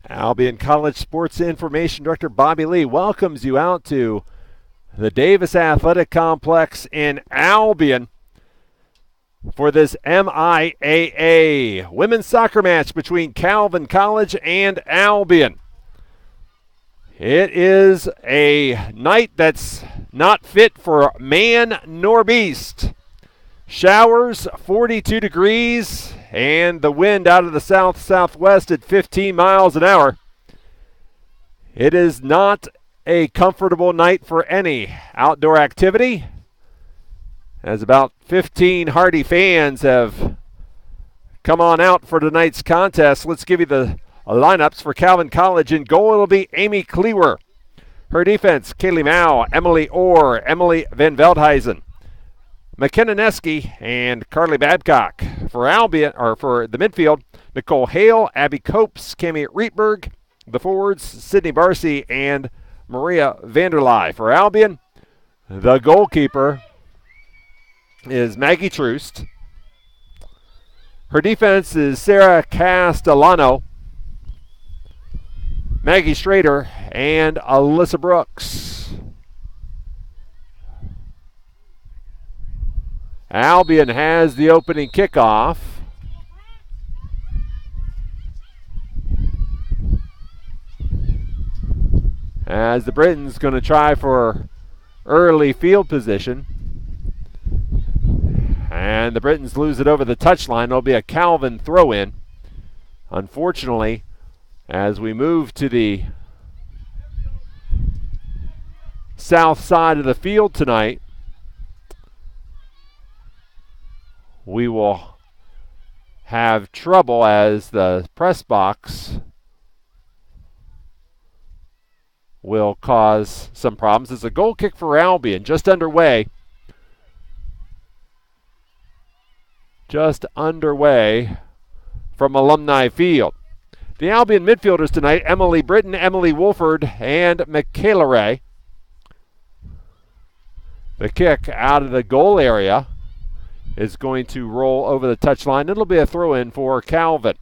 Albion College Sports Information Director Bobby Lee welcomes you out to the Davis Athletic Complex in Albion for this MIAA women's soccer match between Calvin College and Albion. It is a night that's not fit for man nor beast. Showers, 42 degrees, and the wind out of the south-southwest at 15 miles an hour. It is not a comfortable night for any outdoor activity, as about 15 hardy fans have come on out for tonight's contest. Let's give you the lineups for Calvin College. In goal, it'll be Amy Klewer. Her defense, Kaylee Mao, Emily Orr, Emily Van Veldhuizen, McKenna Neske, and Carly Babcock. For Albion, or for the midfield, Nicole Hale, Abby Copes, Cami Rietberg. The forwards, Sydney Barcy and Maria Vanderlei. For Albion, the goalkeeper is Maggie Troost. Her defense is Sarah Castellano, Maggie Schrader, and Alyssa Brooks. Albion has the opening kickoff. As the Britons going to try for early field position. And the Britons lose it over the touchline. It'll be a Calvin throw-in. Unfortunately, as we move to the south side of the field tonight, we will have trouble as the press box will cause some problems. It's a goal kick for Albion, just underway. Just underway from Alumni Field. The Albion midfielders tonight, Emily Britton, Emily Wolford, and Michaela Ray. The kick out of the goal area is going to roll over the touchline. It'll be a throw-in for Calvin.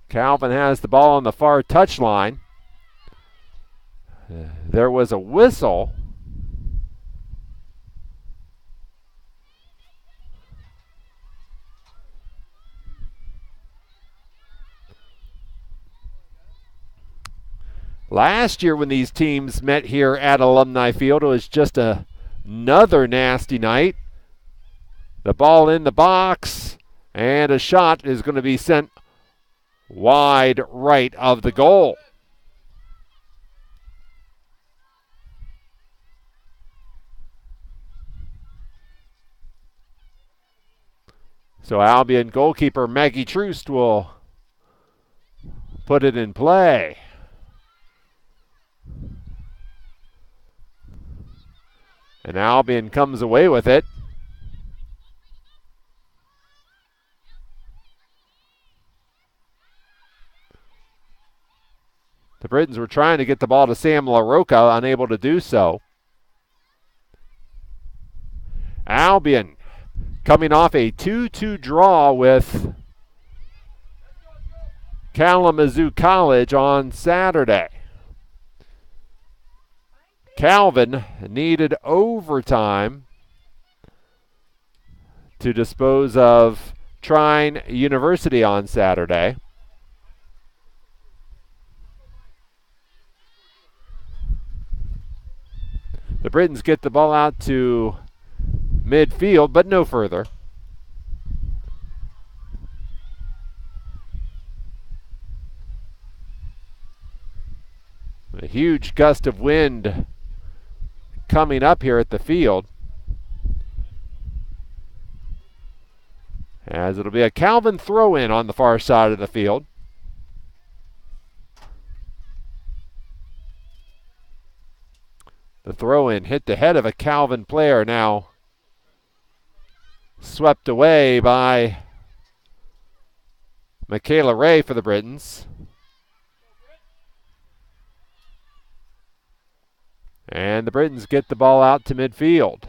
Calvin has the ball on the far touchline. There was a whistle. Last year when these teams met here at Alumni Field, it was just another nasty night. The ball in the box, and a shot is going to be sent wide right of the goal. So Albion goalkeeper Maggie Troost will put it in play. And Albion comes away with it. The Britons were trying to get the ball to Sam LaRocca, unable to do so. Albion coming off a 2-2 draw with Kalamazoo College on Saturday. Calvin needed overtime to dispose of Trine University on Saturday. The Britons get the ball out to midfield, but no further. A huge gust of wind coming up here at the field, as it'll be a Calvin throw-in on the far side of the field. The throw-in hit the head of a Calvin player, now swept away by Michaela Ray for the Britons. And the Britons get the ball out to midfield.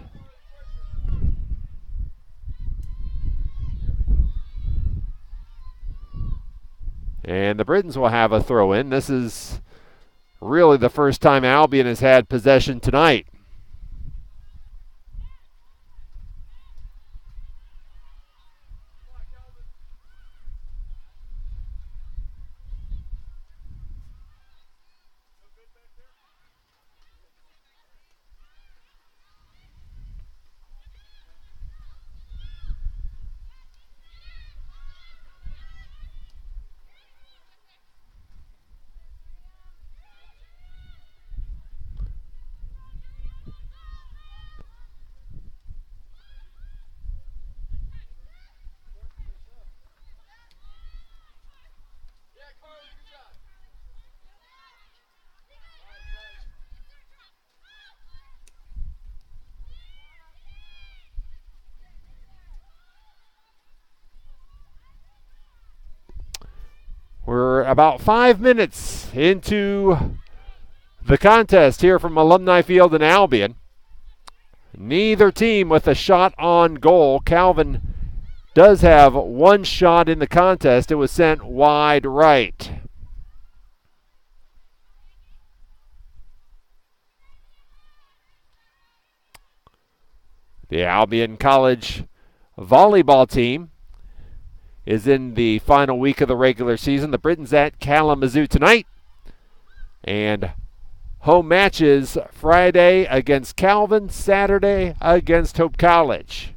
And the Britons will have a throw in. This is really the first time Albion has had possession tonight. We're about 5 minutes into the contest here from Alumni Field in Albion. Neither team with a shot on goal. Calvin does have one shot in the contest. It was sent wide right. The Albion College volleyball team is in the final week of the regular season. The Britons at Kalamazoo tonight. And home matches Friday against Calvin, Saturday against Hope College.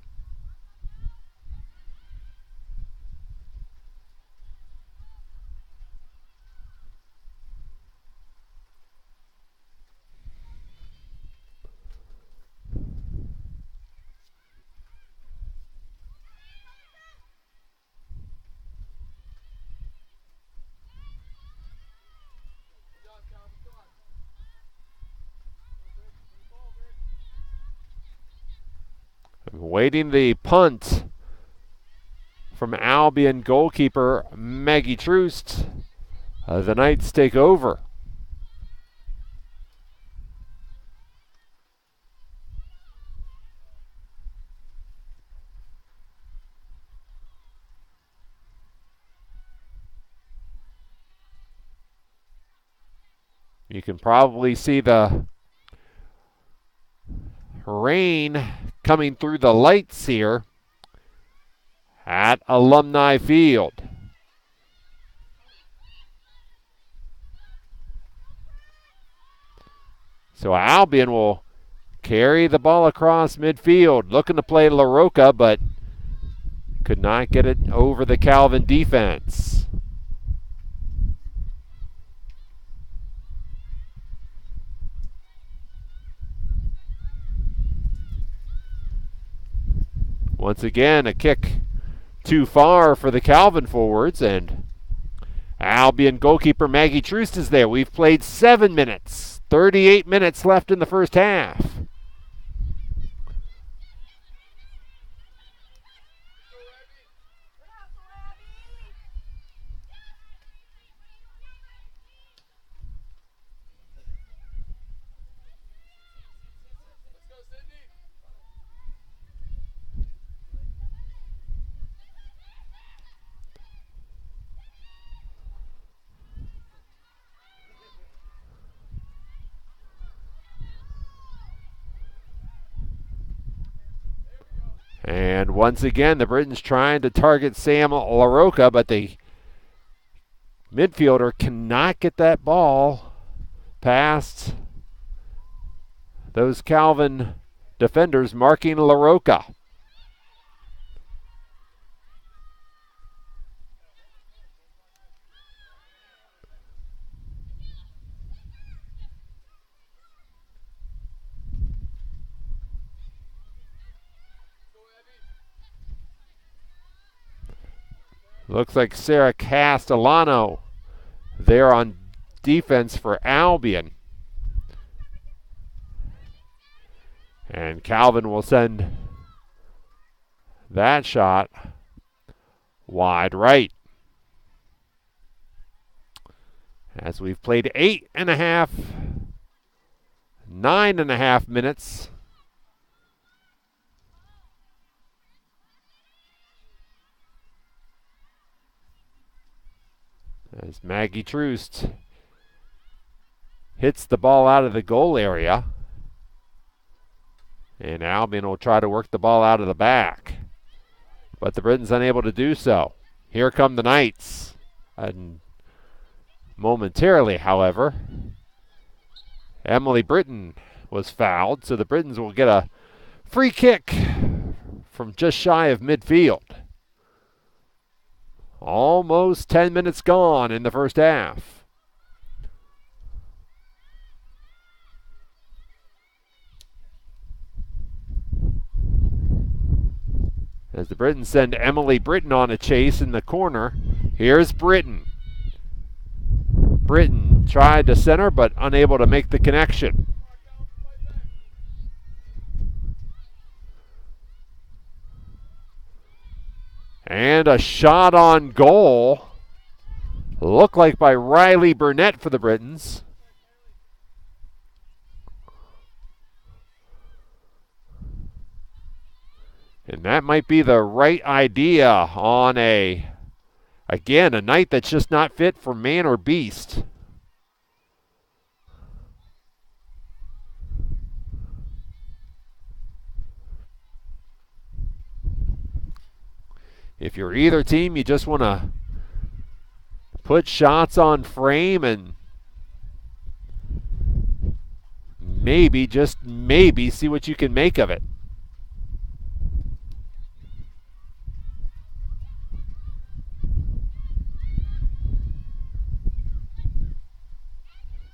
Waiting the punt from Albion goalkeeper Maggie Troost. The Knights take over. You can probably see the rain coming through the lights here at Alumni Field. So Albion will carry the ball across midfield, looking to play LaRocca, but could not get it over the Calvin defense. Once again, a kick too far for the Calvin forwards, and Albion goalkeeper Maggie Troost is there. We've played 7 minutes, 38 minutes left in the first half. And once again, the Britons trying to target Sam LaRocca, but the midfielder cannot get that ball past those Calvin defenders marking LaRocca. Looks like Sarah Castellano there on defense for Albion. And Calvin will send that shot wide right. As we've played 8.5, 9.5 minutes. As Maggie Troost hits the ball out of the goal area. And Albion will try to work the ball out of the back. But the Britons unable to do so. Here come the Knights. And momentarily, however, Emily Britton was fouled, so the Britons will get a free kick from just shy of midfield. Almost 10 minutes gone in the first half. As the Britons send Emily Britton on a chase in the corner, here's Britton. Britton tried to center but unable to make the connection. And a shot on goal. Looked like by Riley Burnett for the Britons. And that might be the right idea on again, a night that's just not fit for man or beast. If you're either team, you just want to put shots on frame and maybe, just maybe, see what you can make of it.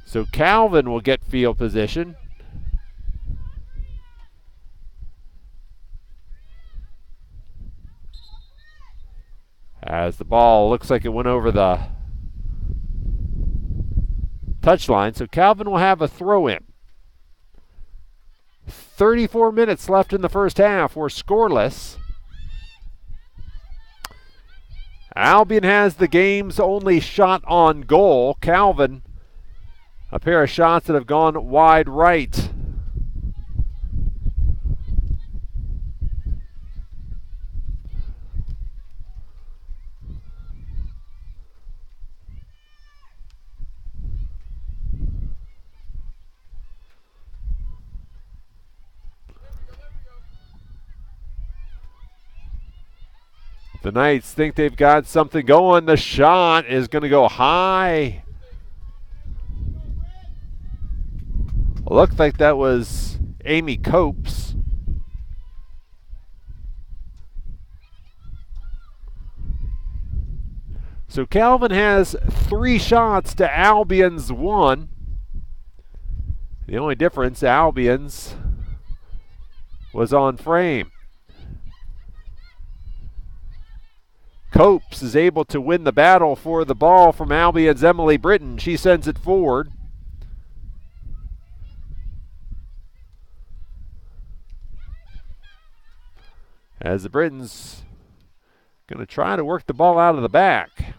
So Calvin will get field position. As the ball looks like it went over the touchline, so Calvin will have a throw in. 34 minutes left in the first half. We're scoreless. Albion has the game's only shot on goal. Calvin, a pair of shots that have gone wide right. The Knights think they've got something going. The shot is going to go high. Looked like that was Amy Copes. So Calvin has 3 shots to Albion's 1. The only difference, Albion's was on frame. Copes is able to win the battle for the ball from Albion's Emily Britton. She sends it forward. As the Britons going to try to work the ball out of the back.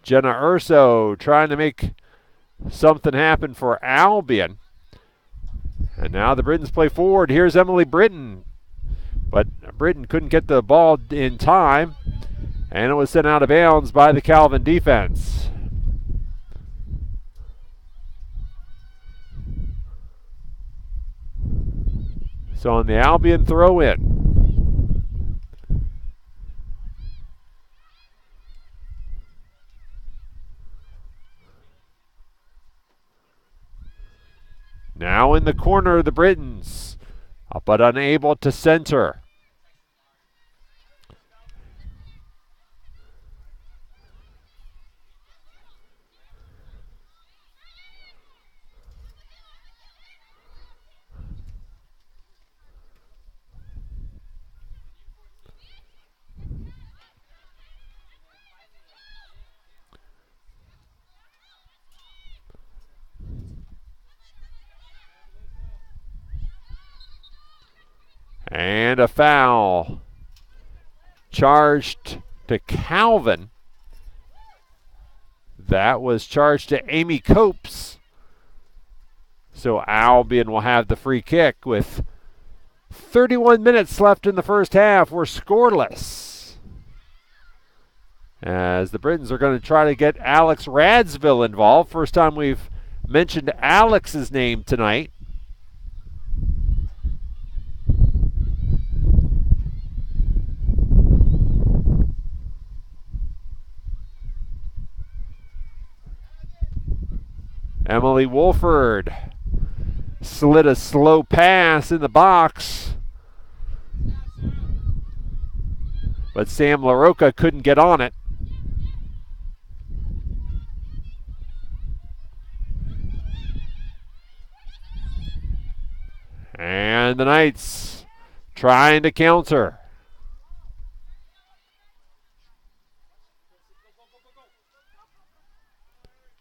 Jenna Urso trying to make something happen for Albion. And now the Britons play forward. Here's Emily Britton. But Britton couldn't get the ball in time. And it was sent out of bounds by the Calvin defense. So on the Albion throw in. Now in the corner, the Britons, but unable to center. And a foul charged to Calvin. That was charged to Amy Copes. So Albion will have the free kick with 31 minutes left in the first half. We're scoreless, as the Britons are going to try to get Alex Radsville involved. First time we've mentioned Alex's name tonight. Emily Wolford slid a slow pass in the box, but Sam LaRocca couldn't get on it. And the Knights trying to counter.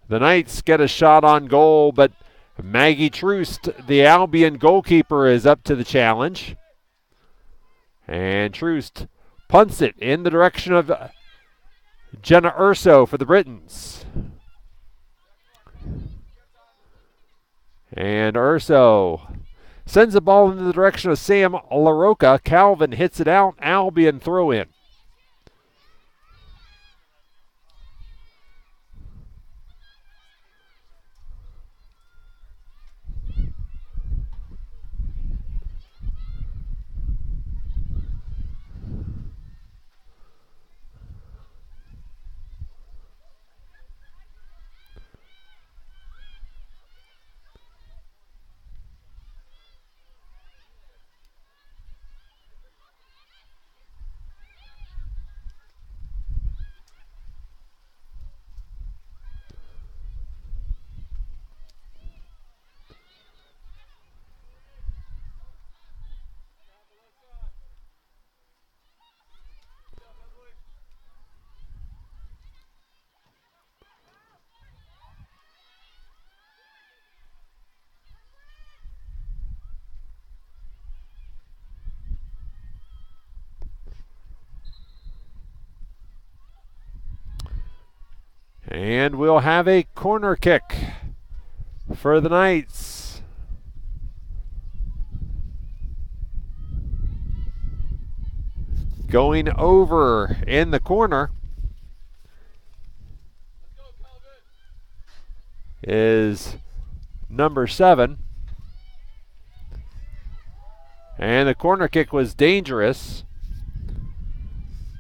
The Knights get a shot on goal, but Maggie Troost, the Albion goalkeeper, is up to the challenge. And Troost punts it in the direction of Jenna Urso for the Britons. And Urso sends the ball in the direction of Sam LaRocca. Calvin hits it out. Albion throw in. And we'll have a corner kick for the Knights. Going over in the corner is number 7. And the corner kick was dangerous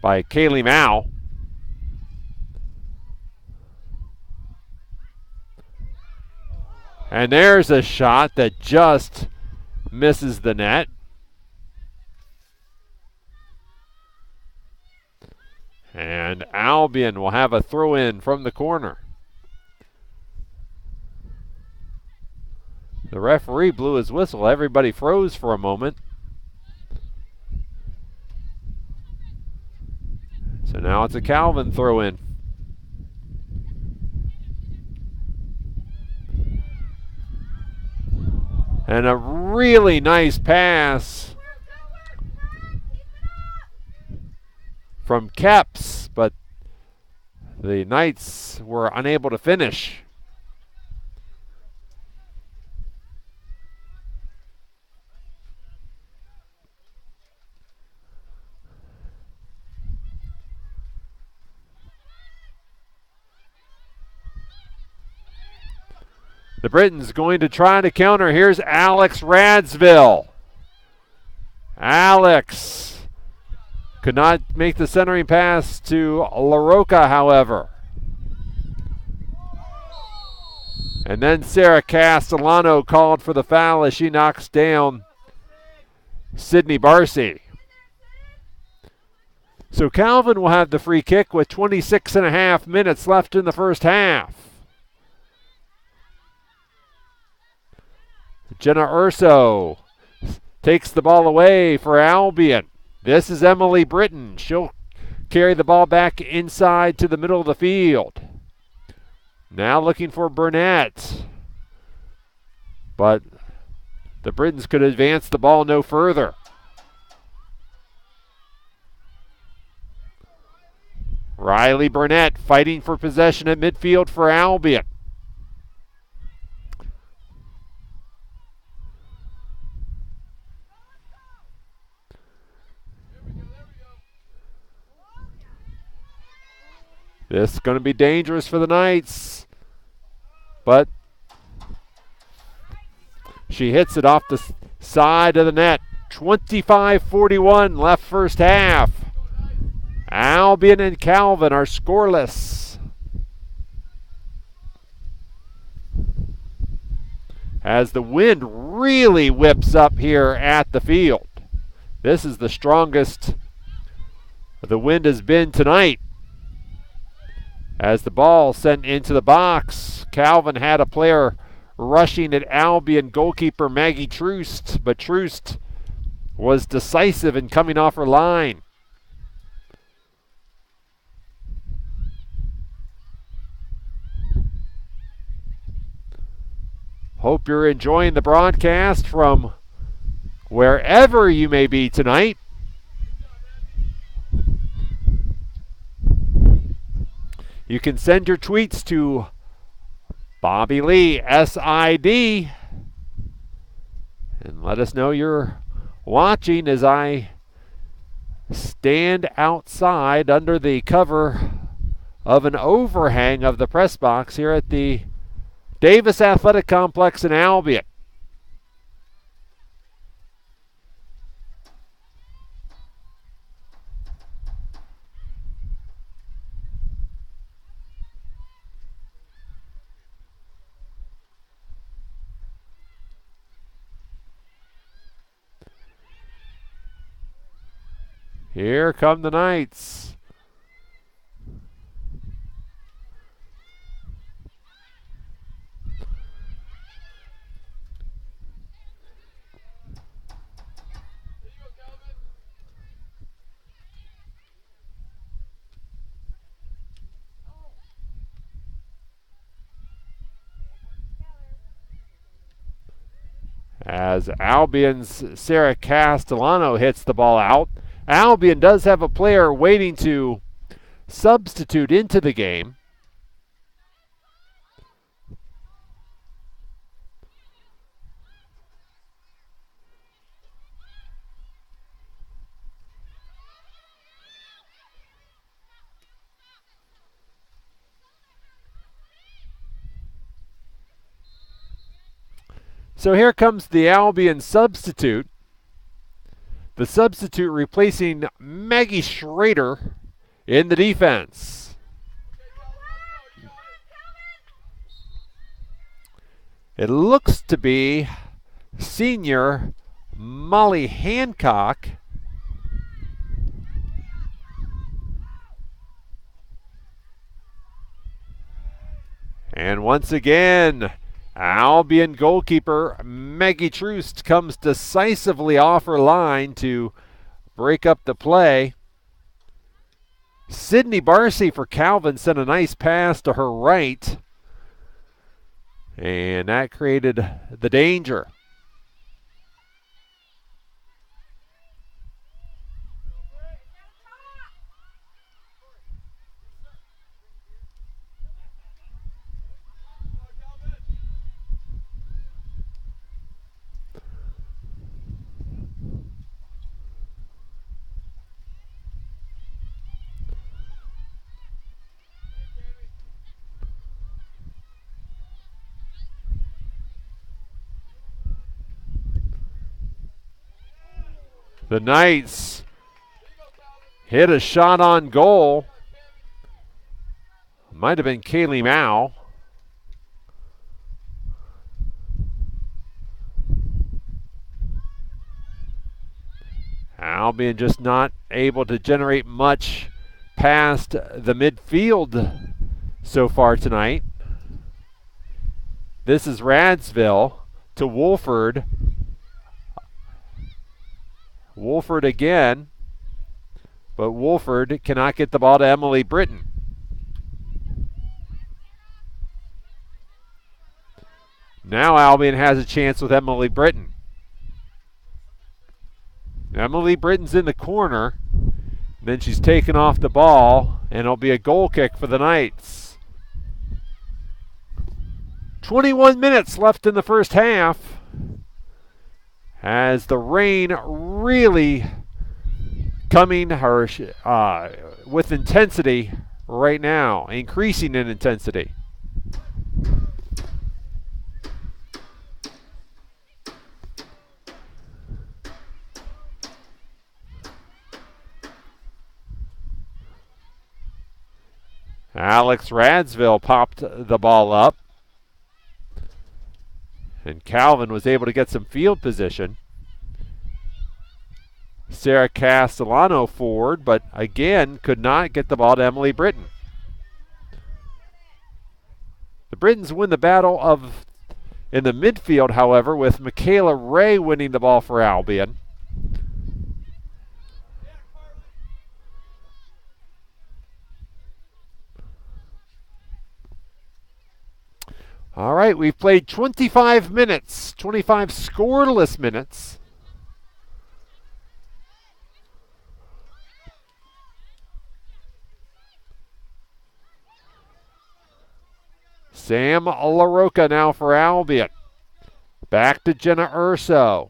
by Kaylee Mao. And there's a shot that just misses the net. And Albion will have a throw-in from the corner. The referee blew his whistle. Everybody froze for a moment. So now it's a Calvin throw-in. And a really nice pass from Keps, but the Knights were unable to finish. The Britons going to try to counter. Here's Alex Radsville. Alex could not make the centering pass to LaRocca, however. And then Sarah Castellano called for the foul as she knocks down Sydney Barcy. So Calvin will have the free kick with 26.5 minutes left in the first half. Jenna Urso takes the ball away for Albion. This is Emily Britton. She'll carry the ball back inside to the middle of the field. Now looking for Burnett. But the Britons could advance the ball no further. Riley Burnett fighting for possession at midfield for Albion. This is going to be dangerous for the Knights, but she hits it off the side of the net. 25-41 left first half. Albion and Calvin are scoreless. As the wind really whips up here at the field. This is the strongest the wind has been tonight. As the ball sent into the box, Calvin had a player rushing at Albion goalkeeper Maggie Troost, but Troost was decisive in coming off her line. Hope you're enjoying the broadcast from wherever you may be tonight. You can send your tweets to Bobby Lee SID and let us know you're watching as I stand outside under the cover of an overhang of the press box here at the Davis Athletic Complex in Albion. Here come the Knights. As Albion's Sarah Castellano hits the ball out. Albion does have a player waiting to substitute into the game. So here comes the Albion substitute. The substitute replacing Maggie Schrader in the defense. It looks to be senior Molly Hancock. And once again, Albion goalkeeper Maggie Troost comes decisively off her line to break up the play. Sydney Barcy for Calvin sent a nice pass to her right, and that created the danger. The Knights hit a shot on goal. Might have been Kaylee Mao. Albion just not able to generate much past the midfield so far tonight. This is Radsville to Wolford. Wolford again, but Wolford cannot get the ball to Emily Britton. Now Albion has a chance with Emily Britton. Emily Britton's in the corner, Then she's taken off the ball, and it'll be a goal kick for the Knights. 21 minutes left in the first half as the rain really coming with intensity right now, increasing in intensity. Alex Radsville popped the ball up, and Calvin was able to get some field position. Sarah Castellano forward, but again could not get the ball to Emily Britton. The Brittons win the battle in the midfield, however, with Michaela Ray winning the ball for Albion. All right, we've played 25 minutes, 25 scoreless minutes. Sam LaRocca now for Albion. Back to Jenna Urso.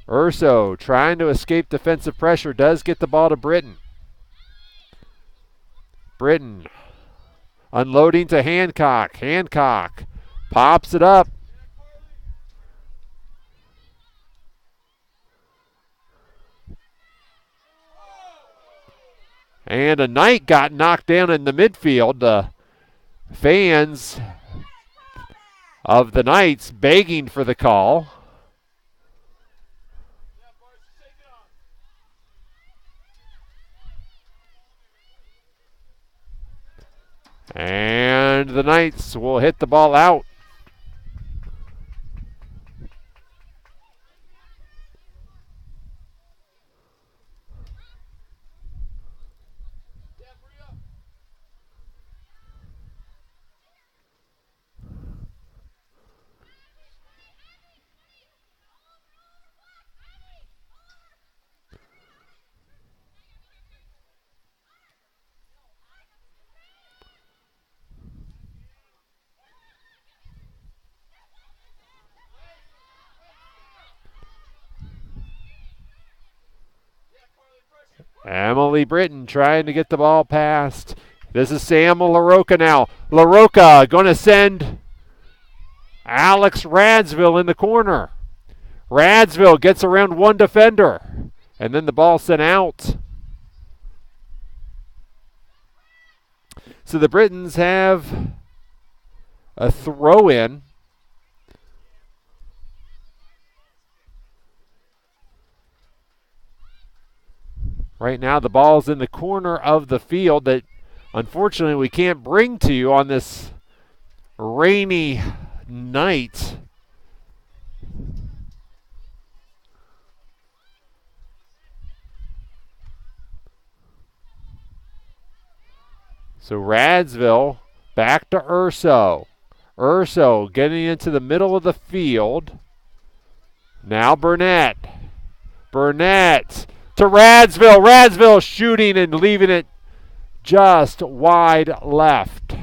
Urso trying to escape defensive pressure, does get the ball to Britton. Britton unloading to Hancock. Hancock pops it up. And a Knight got knocked down in the midfield. The fans of the Knights begging for the call. And the Knights will hit the ball out. Emily Britton trying to get the ball past. This is Sam LaRocca now. LaRocca going to send Alex Radsville in the corner. Radsville gets around one defender. And then the ball sent out. So the Britons have a throw-in. Right now the ball's in the corner of the field that unfortunately we can't bring to you on this rainy night. So Radsville back to Urso. Urso getting into the middle of the field. Now Burnett. Burnett to Radsville. Radsville shooting and leaving it just wide left.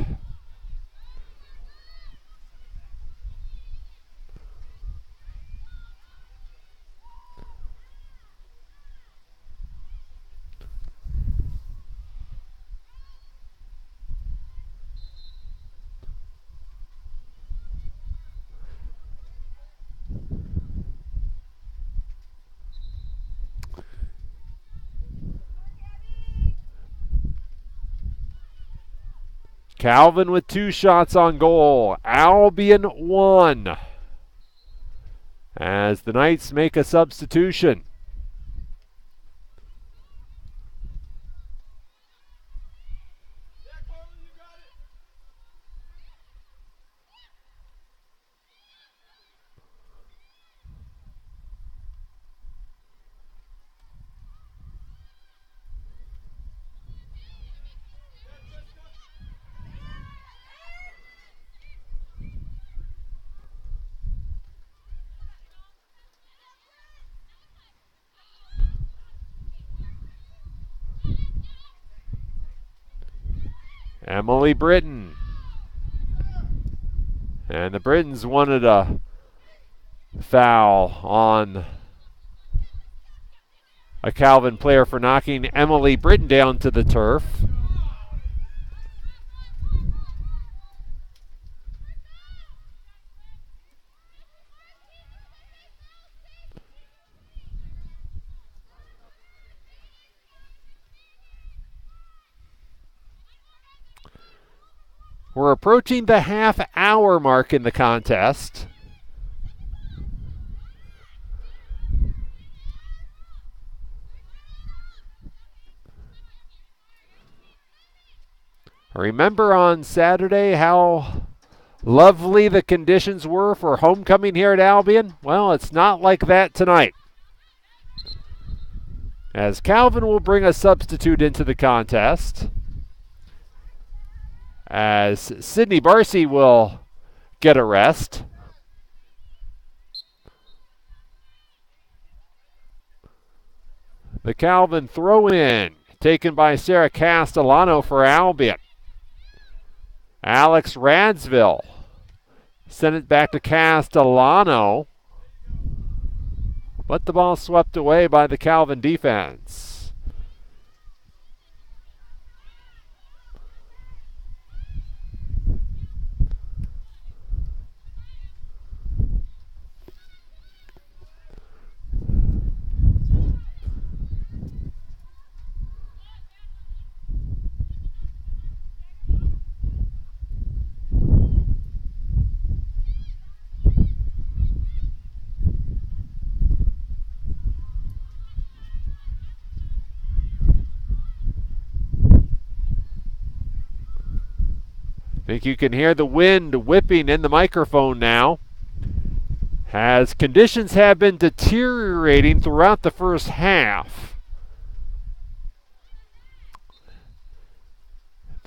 Calvin with 2 shots on goal. Albion 1. As the Knights make a substitution. Emily Britton. And the Brittons wanted a foul on a Calvin player for knocking Emily Britton down to the turf. We're approaching the half-hour mark in the contest. Remember on Saturday how lovely the conditions were for homecoming here at Albion? Well, it's not like that tonight, as Calvin will bring a substitute into the contest, as Sydney Barcy will get a rest. The Calvin throw-in taken by Sarah Castellano for Albion. Alex Radsville sent it back to Castellano, but the ball swept away by the Calvin defense. I think you can hear the wind whipping in the microphone now, as conditions have been deteriorating throughout the first half.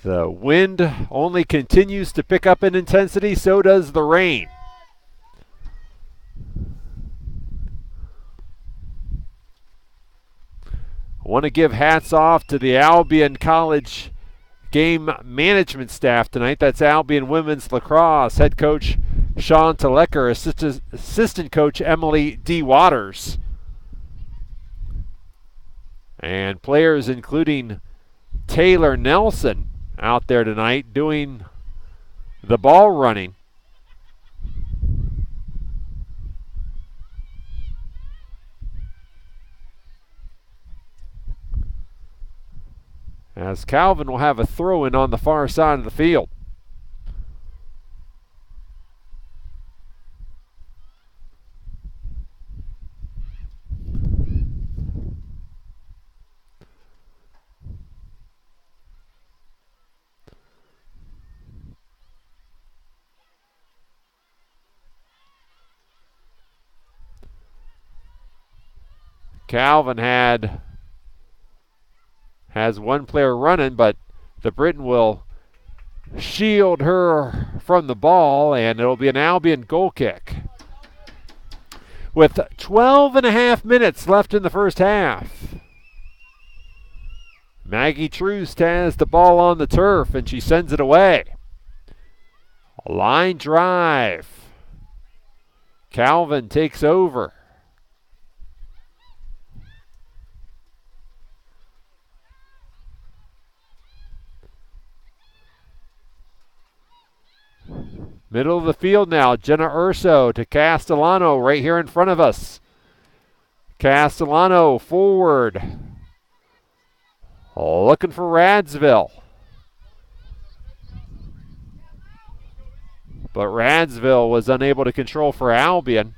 The wind only continues to pick up in intensity, so does the rain. I want to give hats off to the Albion College game management staff tonight. That's Albion Women's Lacrosse head coach Sean Telecker, assistant coach Emily D. Waters, and players including Taylor Nelson out there tonight doing the ball running. As Calvin will have a throw-in on the far side of the field. Calvin has one player running, but the Briton will shield her from the ball, and it'll be an Albion goal kick. With 12 and a half minutes left in the first half, Maggie Troost has the ball on the turf, and she sends it away. A line drive. Calvin takes over. Middle of the field now, Jenna Urso to Castellano right here in front of us. Castellano forward. Looking for Radsville. But Radsville was unable to control for Albion.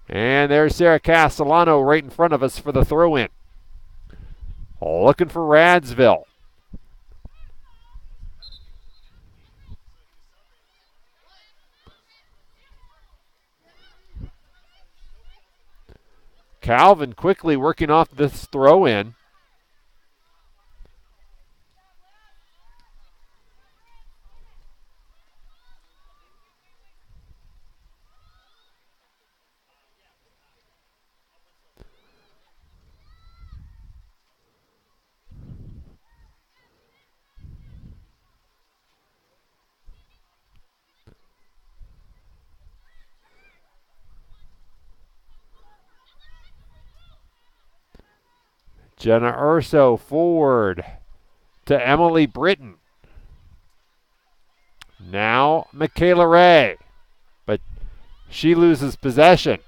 And there's Sarah Castellano right in front of us for the throw-in. Looking for Radsville. Calvin quickly working off this throw-in. Jenna Urso forward to Emily Britton. Now Michaela Ray, but she loses possession.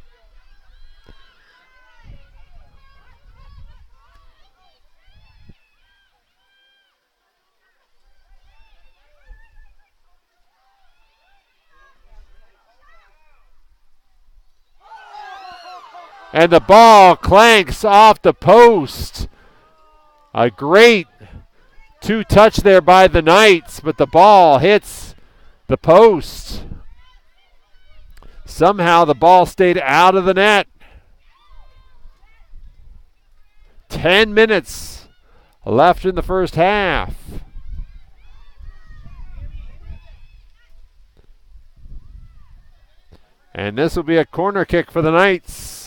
And the ball clanks off the post. A great two-touch there by the Knights, but the ball hits the post. Somehow the ball stayed out of the net. 10 minutes left in the first half. And this will be a corner kick for the Knights.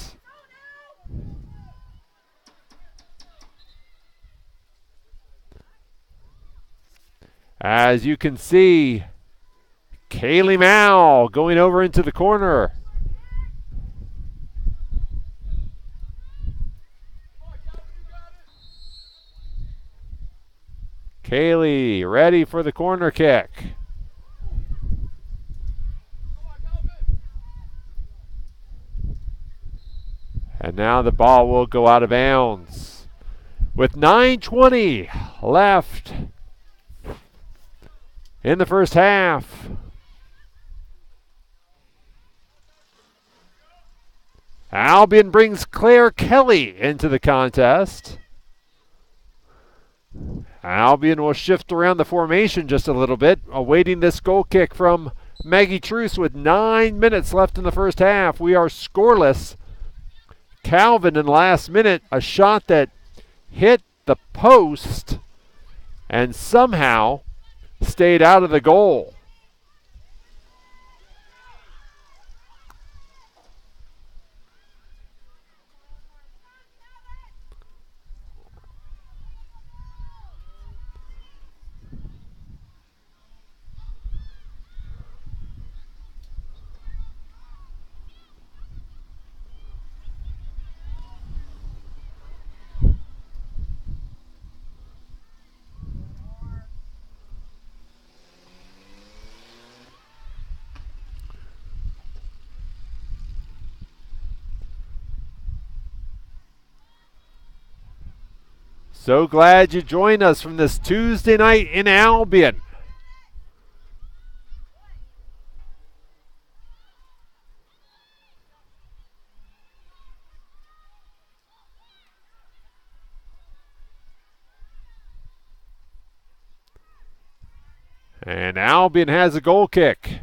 As you can see, Kaylee Mao going over into the corner. Kaylee ready for the corner kick. And now the ball will go out of bounds. With 9:20 left in the first half. Albion brings Claire Kelly into the contest. Albion will shift around the formation just a little bit, awaiting this goal kick from Maggie Truce with 9 minutes left in the first half. We are scoreless. Calvin in the last minute, a shot that hit the post and somehow stayed out of the goal. So glad you joined us from this Tuesday night in Albion. And Albion has a goal kick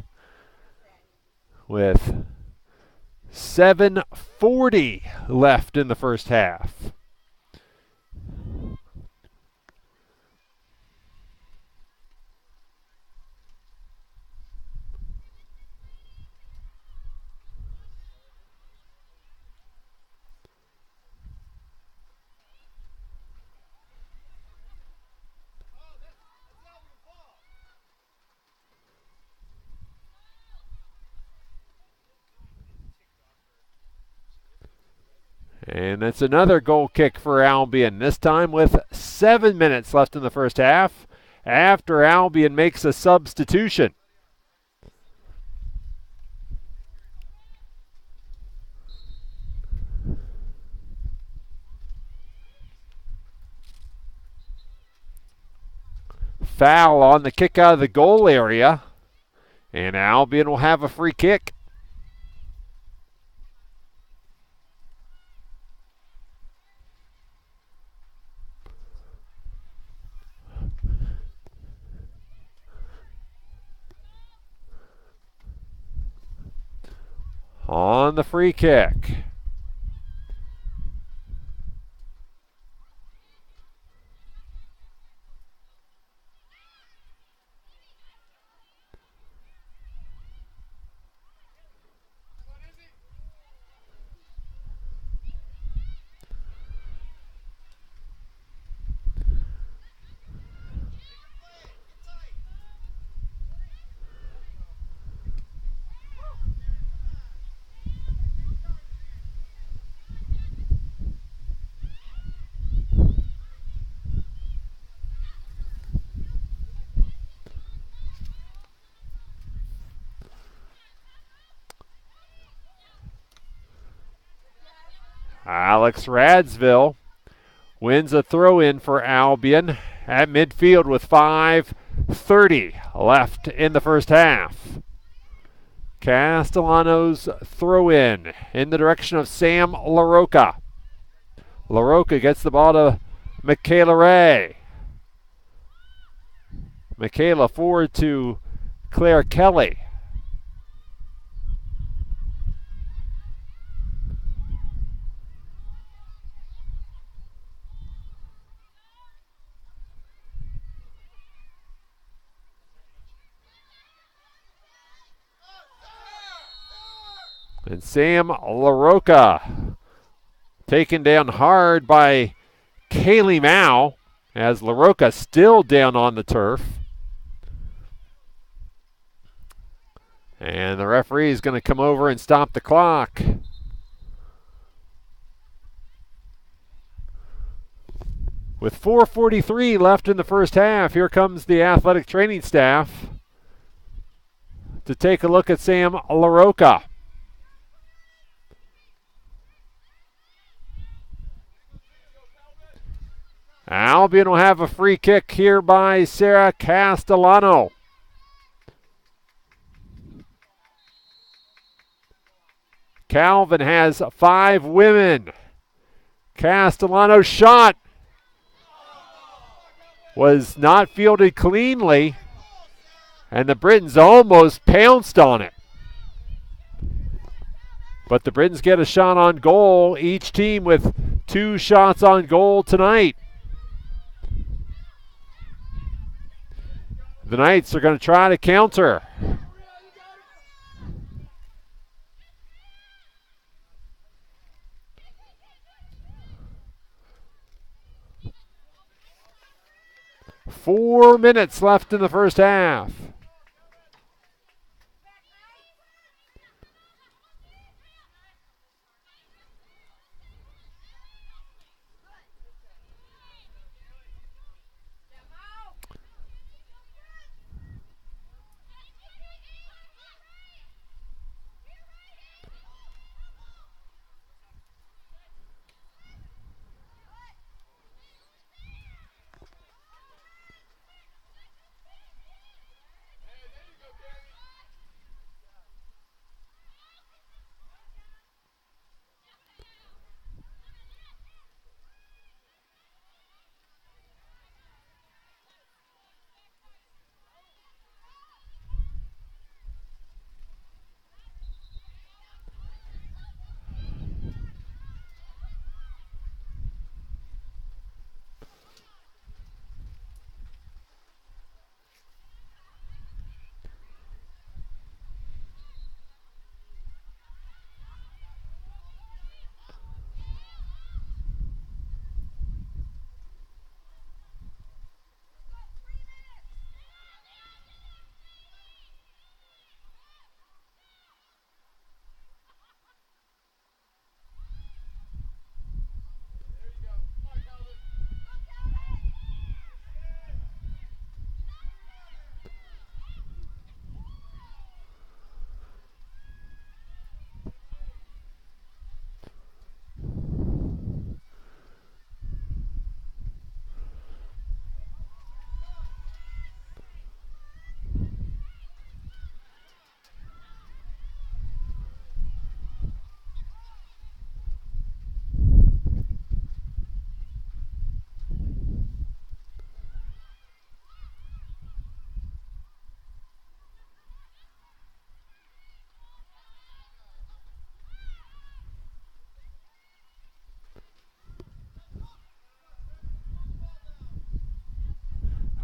with 7:40 left in the first half. And that's another goal kick for Albion, this time with 7 minutes left in the first half after Albion makes a substitution. Foul on the kick out of the goal area, and Albion will have a free kick. On the free kick. Alex Radsville wins a throw-in for Albion at midfield with 5:30 left in the first half. Castellano's throw-in in the direction of Sam LaRocca. LaRocca gets the ball to Michaela Ray. Michaela forward to Claire Kelly. And Sam LaRocca taken down hard by Kaylee Mao as LaRocca still down on the turf. And the referee is going to come over and stop the clock. With 4:43 left in the first half, here comes the athletic training staff to take a look at Sam LaRocca. Albion will have a free kick here by Sarah Castellano. Calvin has 5 women. Castellano's shot was not fielded cleanly, and the Britons almost pounced on it. But the Britons get a shot on goal, each team with 2 shots on goal tonight. The Knights are going to try to counter. Four minutes left in the first half.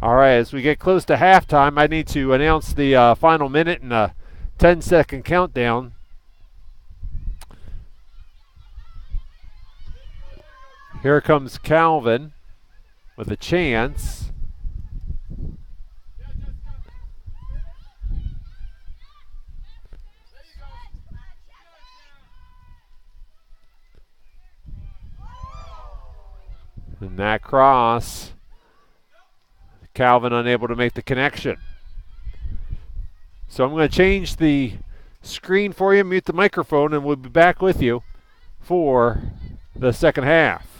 All right, as we get close to halftime, I need to announce the final minute and a 10-second countdown. Here comes Calvin with a chance. And that cross, Calvin unable to make the connection. So I'm going to change the screen for you, mute the microphone, and we'll be back with you for the second half.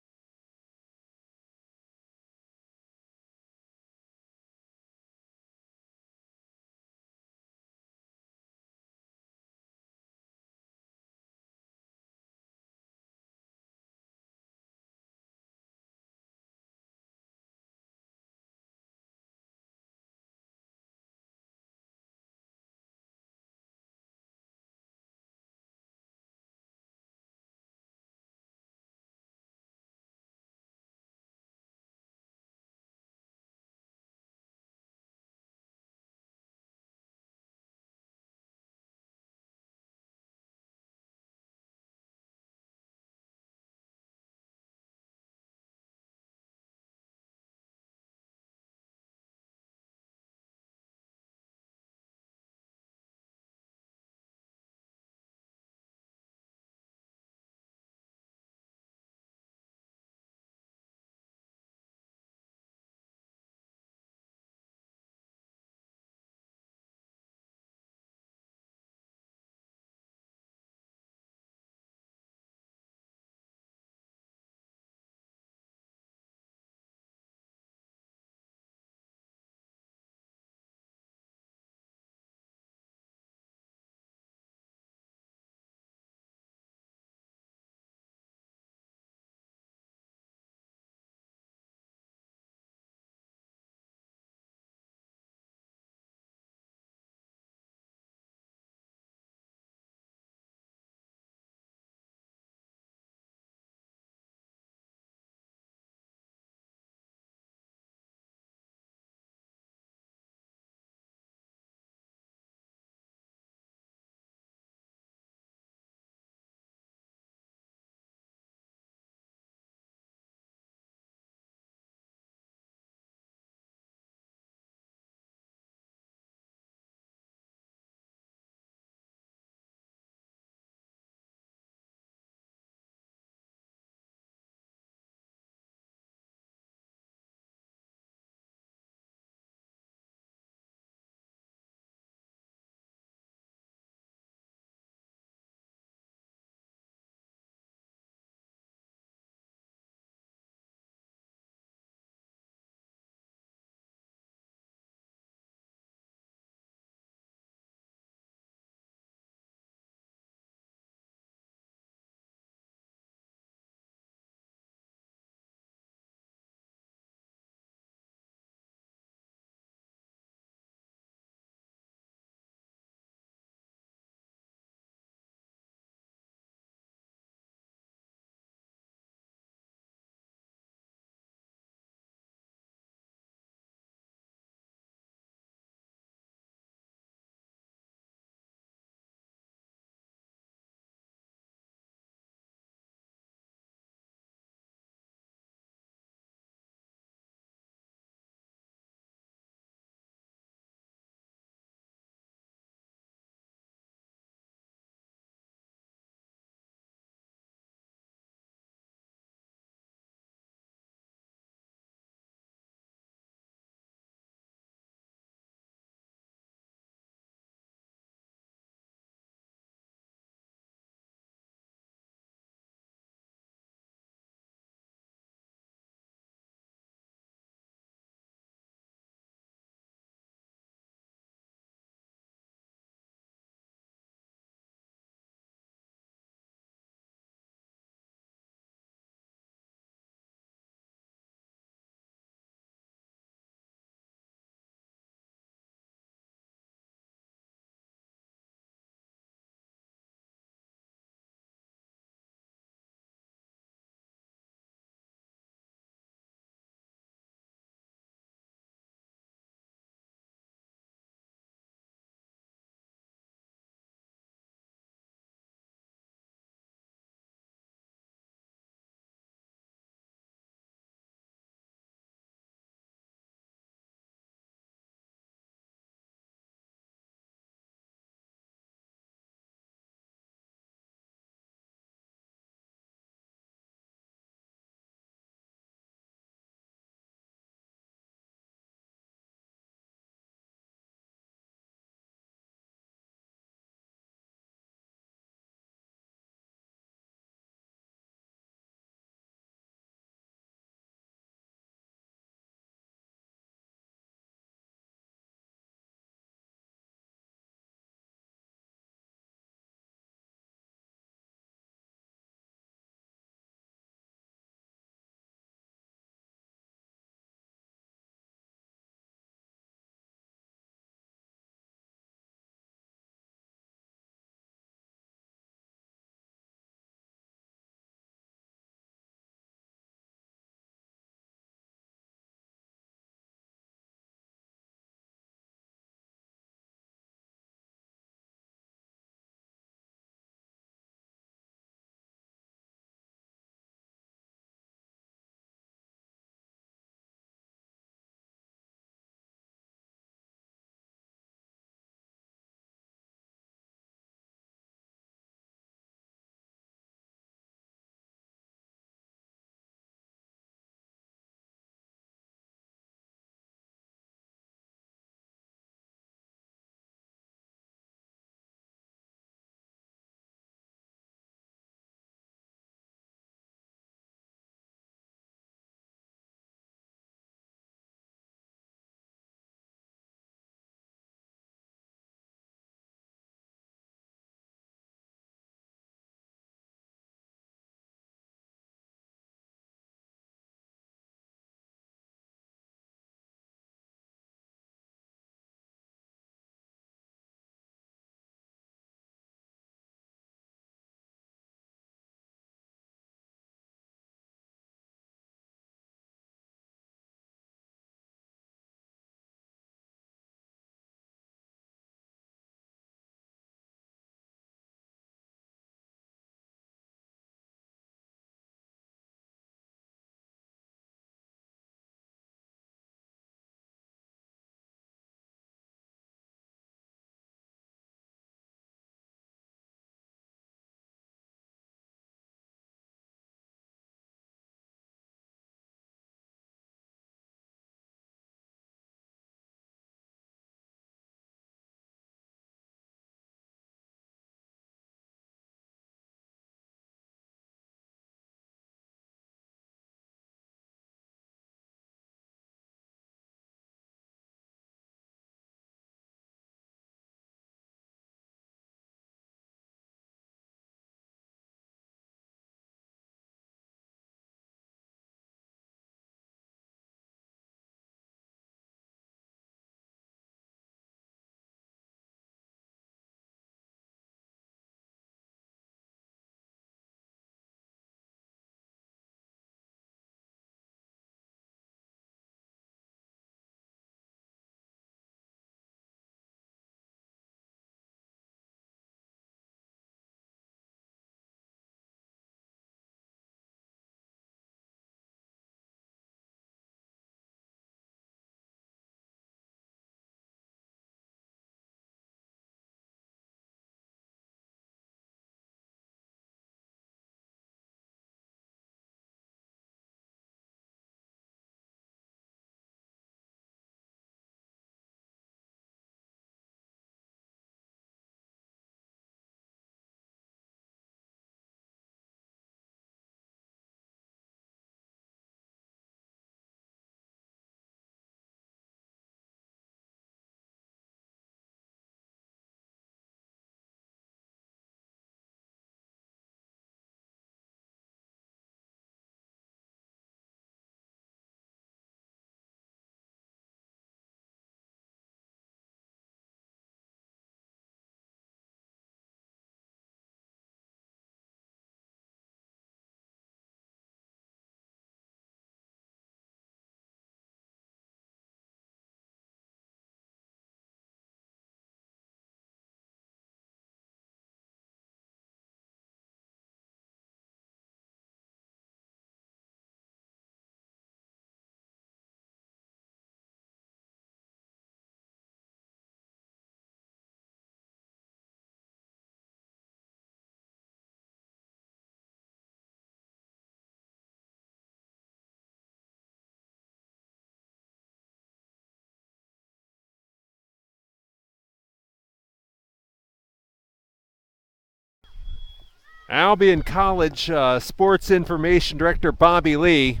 Albion College Sports Information Director Bobby Lee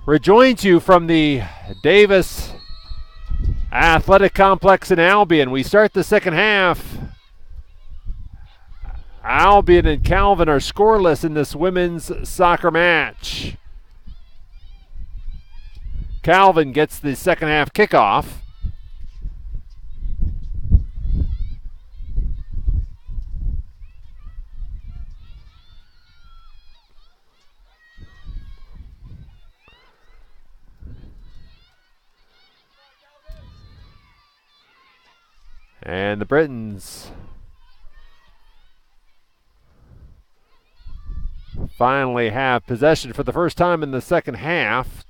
rejoins you from the Davis Athletic Complex in Albion. We start the second half. Albion and Calvin are scoreless in this women's soccer match. Calvin gets the second half kickoff. And the Britons finally have possession for the first time in the second half,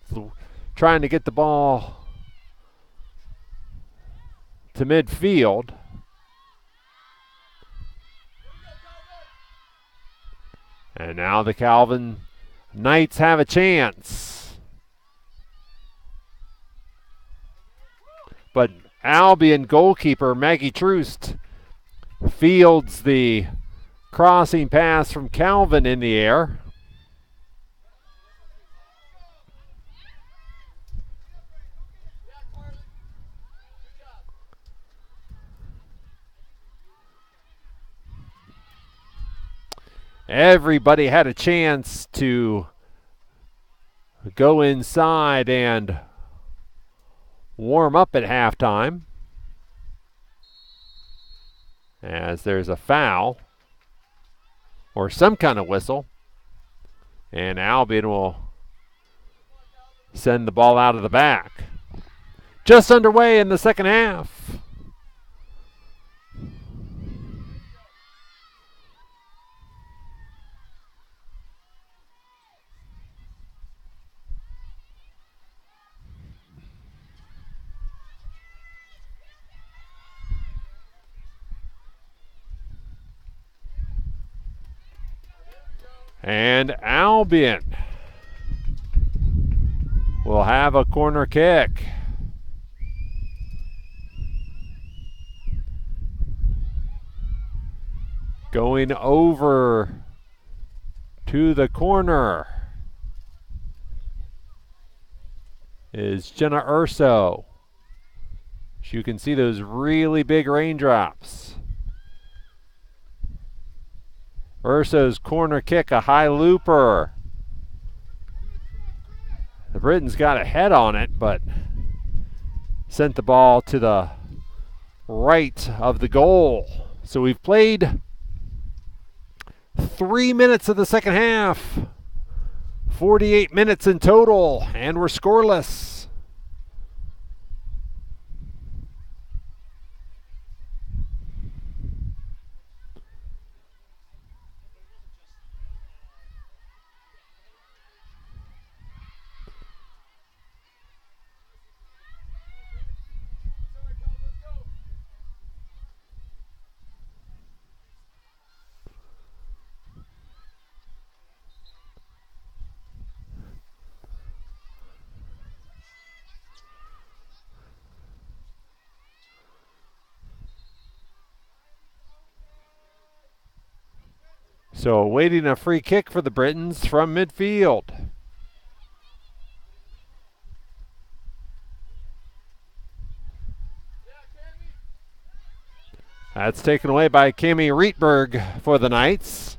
trying to get the ball to midfield. And now the Calvin Knights have a chance. But Albion goalkeeper Maggie Troost fields the crossing pass from Calvin in the air. Everybody had a chance to go inside and warm up at halftime, as there's a foul or some kind of whistle, and Albion will send the ball out of the back. Just underway in the second half. And Albion will have a corner kick. Going over to the corner is Jenna Urso. As you can see those really big raindrops. Urso's corner kick, a high looper. The Britons got a head on it, but sent the ball to the right of the goal. So we've played 3 minutes of the second half. 48 minutes in total, and we're scoreless. So awaiting a free kick for the Britons from midfield. That's taken away by Cami Rietberg for the Knights.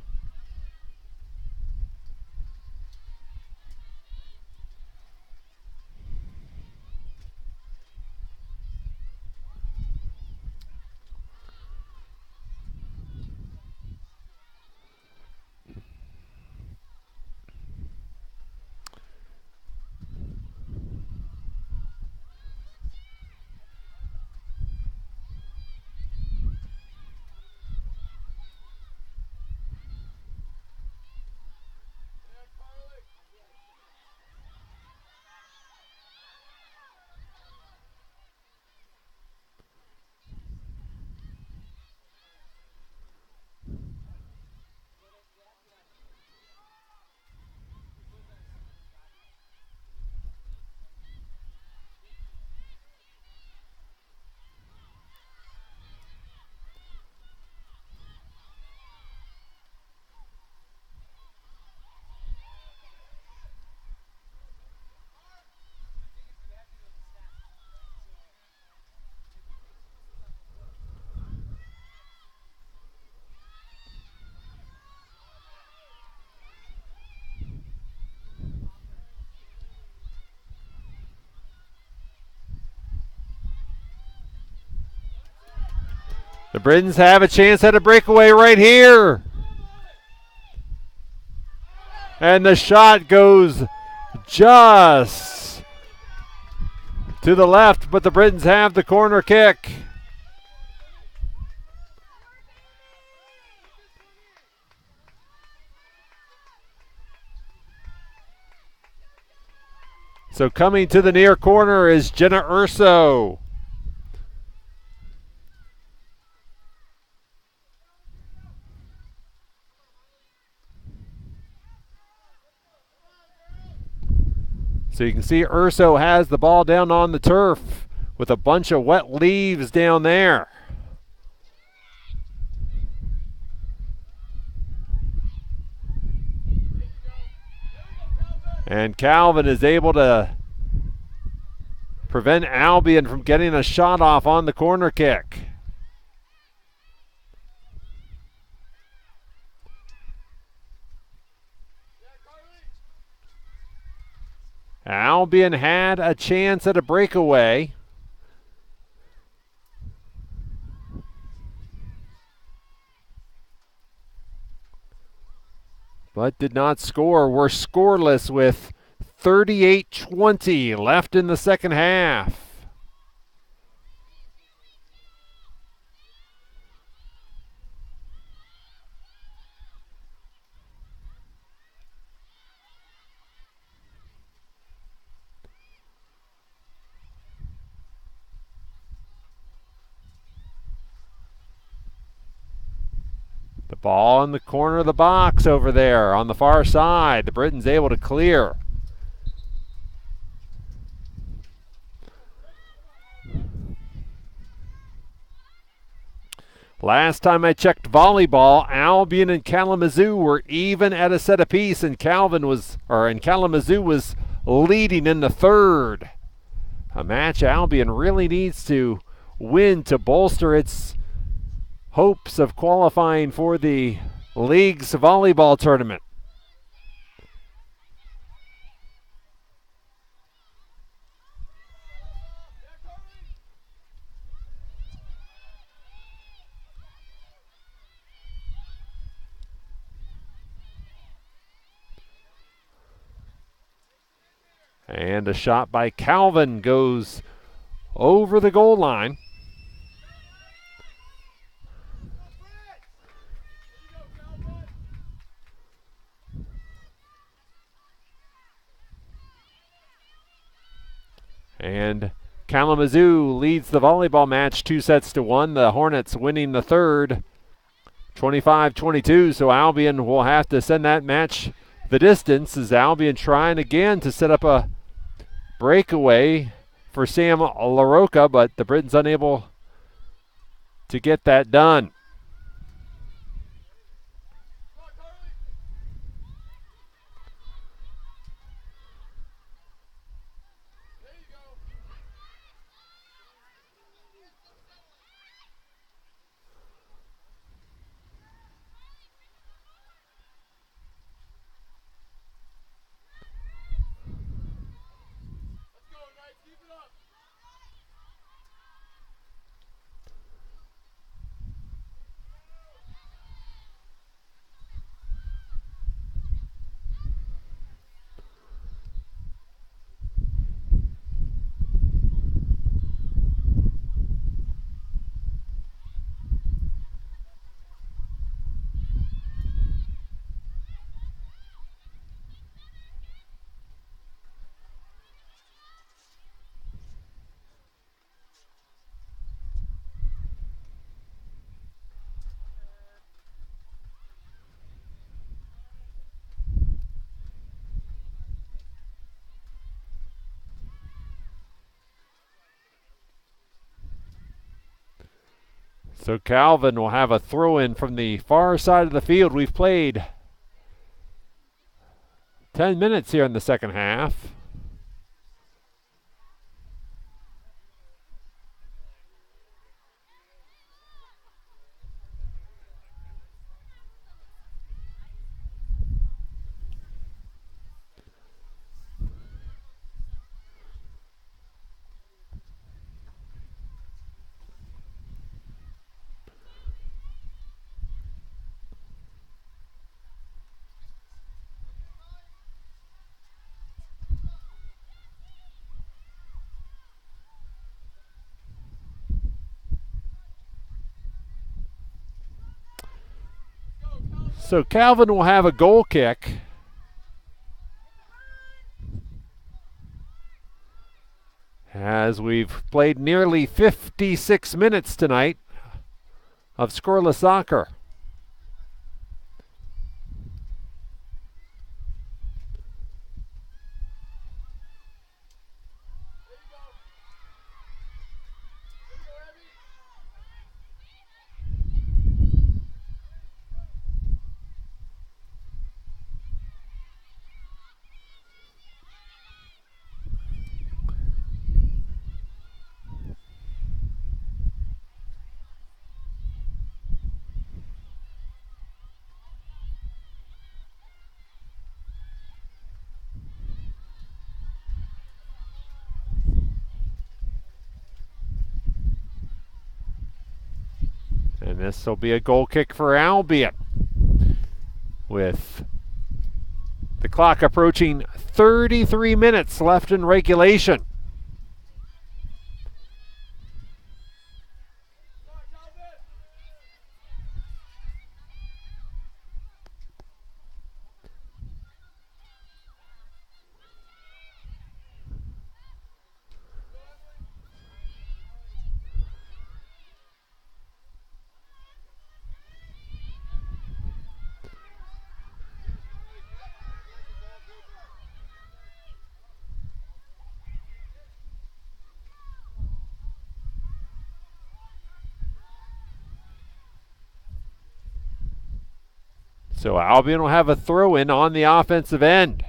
The Britons have a chance at a breakaway right here. And the shot goes just to the left, but the Britons have the corner kick. So coming to the near corner is Jenna Urso. So you can see Urso has the ball down on the turf with a bunch of wet leaves down there. And Calvin is able to prevent Albion from getting a shot off on the corner kick. Albion had a chance at a breakaway. But did not score. We're scoreless with 38-20 left in the second half. The ball in the corner of the box over there on the far side. The Britons able to clear. Last time I checked volleyball, Albion and Kalamazoo were even at a set apiece, and Kalamazoo was leading in the third. A match Albion really needs to win to bolster its hopes of qualifying for the league's volleyball tournament. And a shot by Calvin goes over the goal line. And Kalamazoo leads the volleyball match 2-1. The Hornets winning the third 25-22. So Albion will have to send that match the distance as Albion trying again to set up a breakaway for Sam LaRocca, but the Britons unable to get that done. So Calvin will have a throw-in from the far side of the field. We've played 10 minutes here in the second half. So Calvin will have a goal kick. As we've played nearly 56 minutes tonight of scoreless soccer. And this will be a goal kick for Albion, with the clock approaching 33 minutes left in regulation. So Albion will have a throw-in on the offensive end.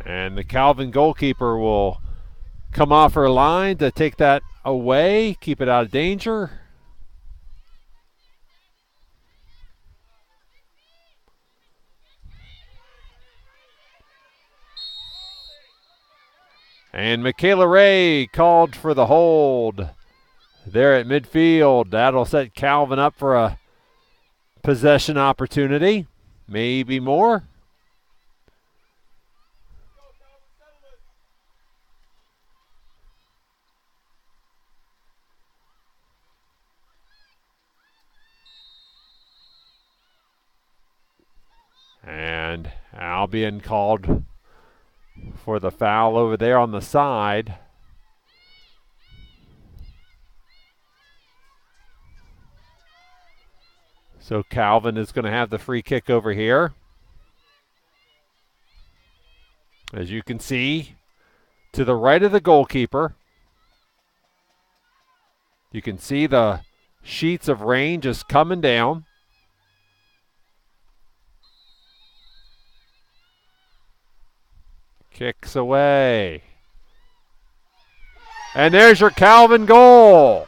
And the Calvin goalkeeper will come off her line to take that away, keep it out of danger. And Michaela Ray called for the hold there at midfield. That'll set Calvin up for a possession opportunity, maybe more. And Albion called for the foul over there on the side. So Calvin is going to have the free kick over here. As you can see, to the right of the goalkeeper, you can see the sheets of rain just coming down. Kicks away. And there's your Calvin goal.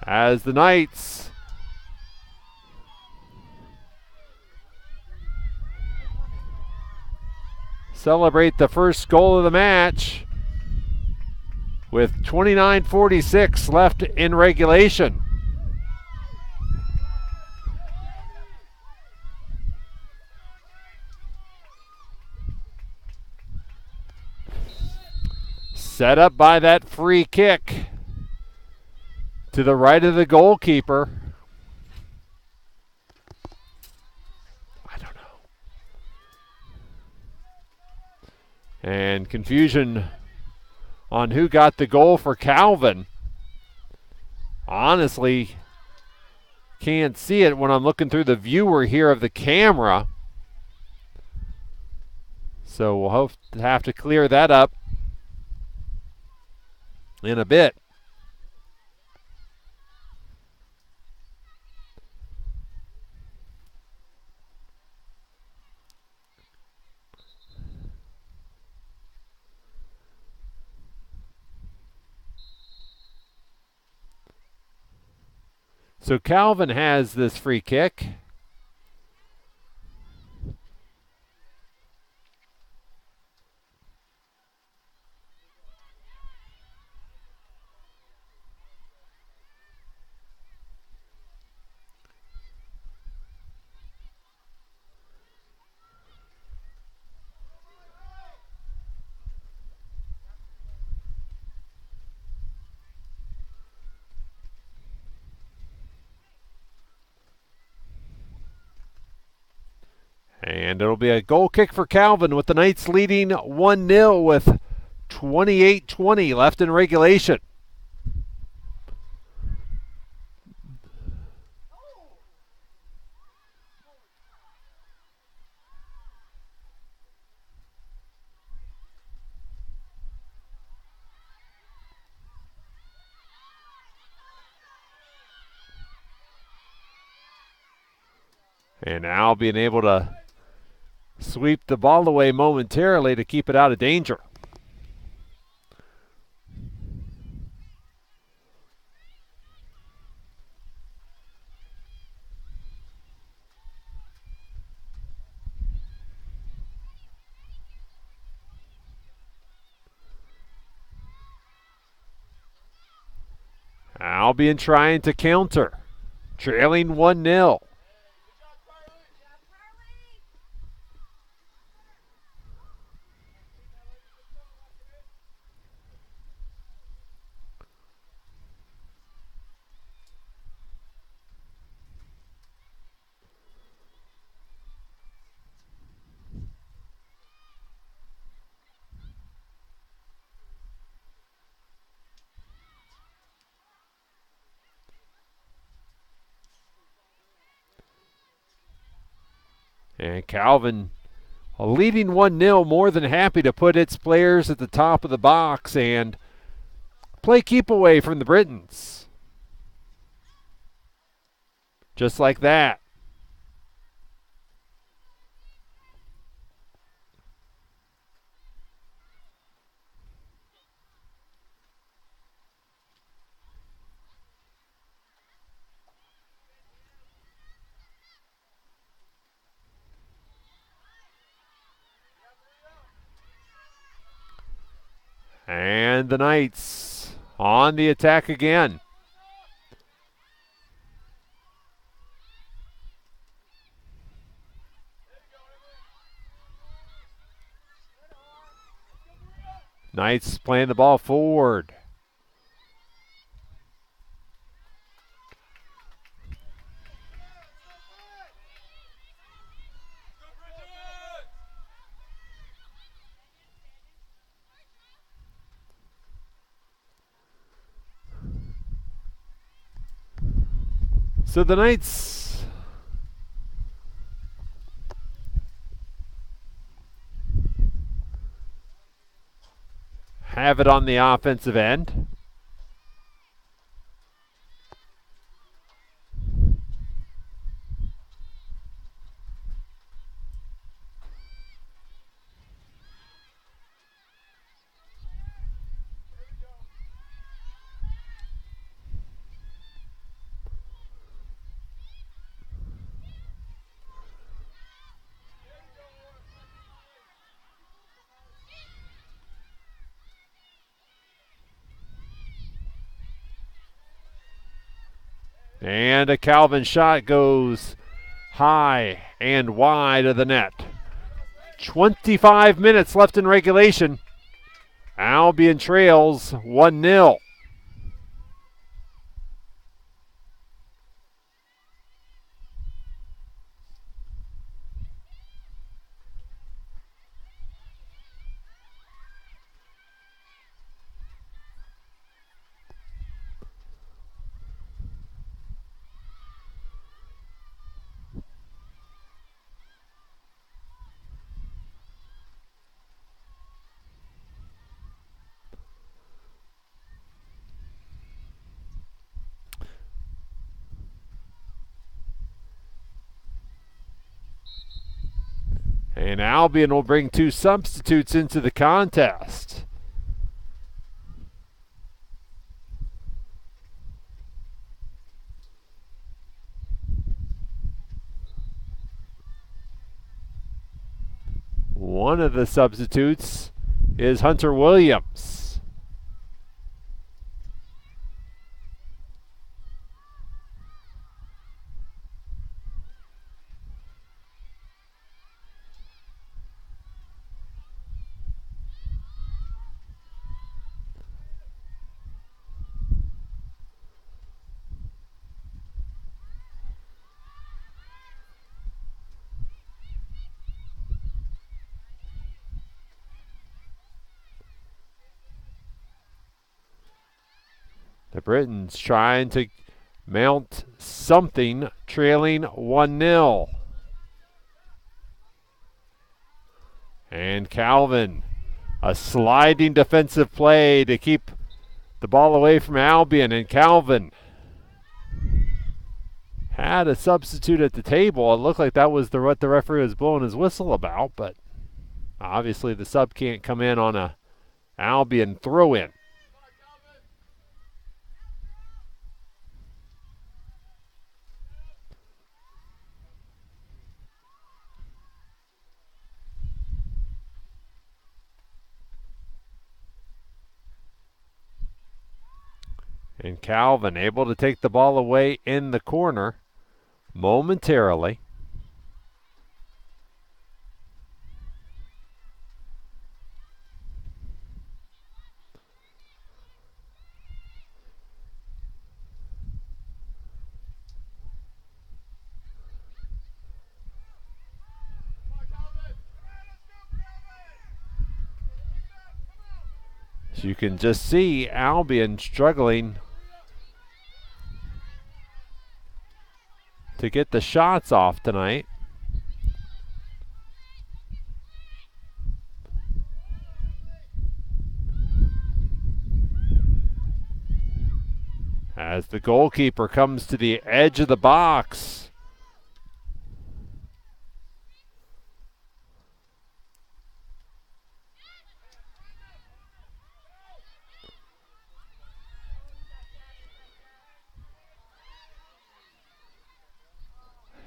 As the Knights celebrate the first goal of the match with 29:46 left in regulation. Set up by that free kick to the right of the goalkeeper. I don't know. And confusion on who got the goal for Calvin. Honestly, can't see it when I'm looking through the viewer here of the camera. So we'll have to clear that up in a bit. So Calvin has this free kick. And it'll be a goal kick for Calvin with the Knights leading 1-0 with 28:20 left in regulation. And Albion able to sweep the ball away momentarily to keep it out of danger. Albion trying to counter, trailing 1-0. And Calvin, leading 1-0, more than happy to put its players at the top of the box and play keep away from the Britons. Just like that. And the Knights on the attack again. Knights playing the ball forward. So the Knights have it on the offensive end. And a Calvin shot goes high and wide of the net. 25 minutes left in regulation. Albion trails 1-0. And Albion will bring 2 substitutes into the contest. One of the substitutes is Hunter Williams. The Britons trying to mount something, trailing 1-0. And Calvin, a sliding defensive play to keep the ball away from Albion. And Calvin had a substitute at the table. It looked like that was what the referee was blowing his whistle about, but obviously the sub can't come in on a Albion throw-in. And Calvin able to take the ball away in the corner momentarily. So you can just see Albion struggling to get the shots off tonight. As the goalkeeper comes to the edge of the box.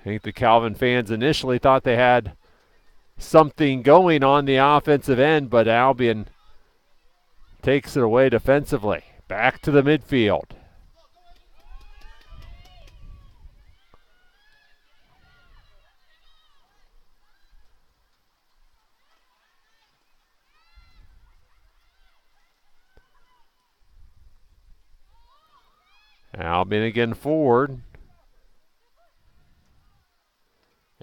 I think the Calvin fans initially thought they had something going on the offensive end, but Albion takes it away defensively. Back to the midfield. Albion again forward.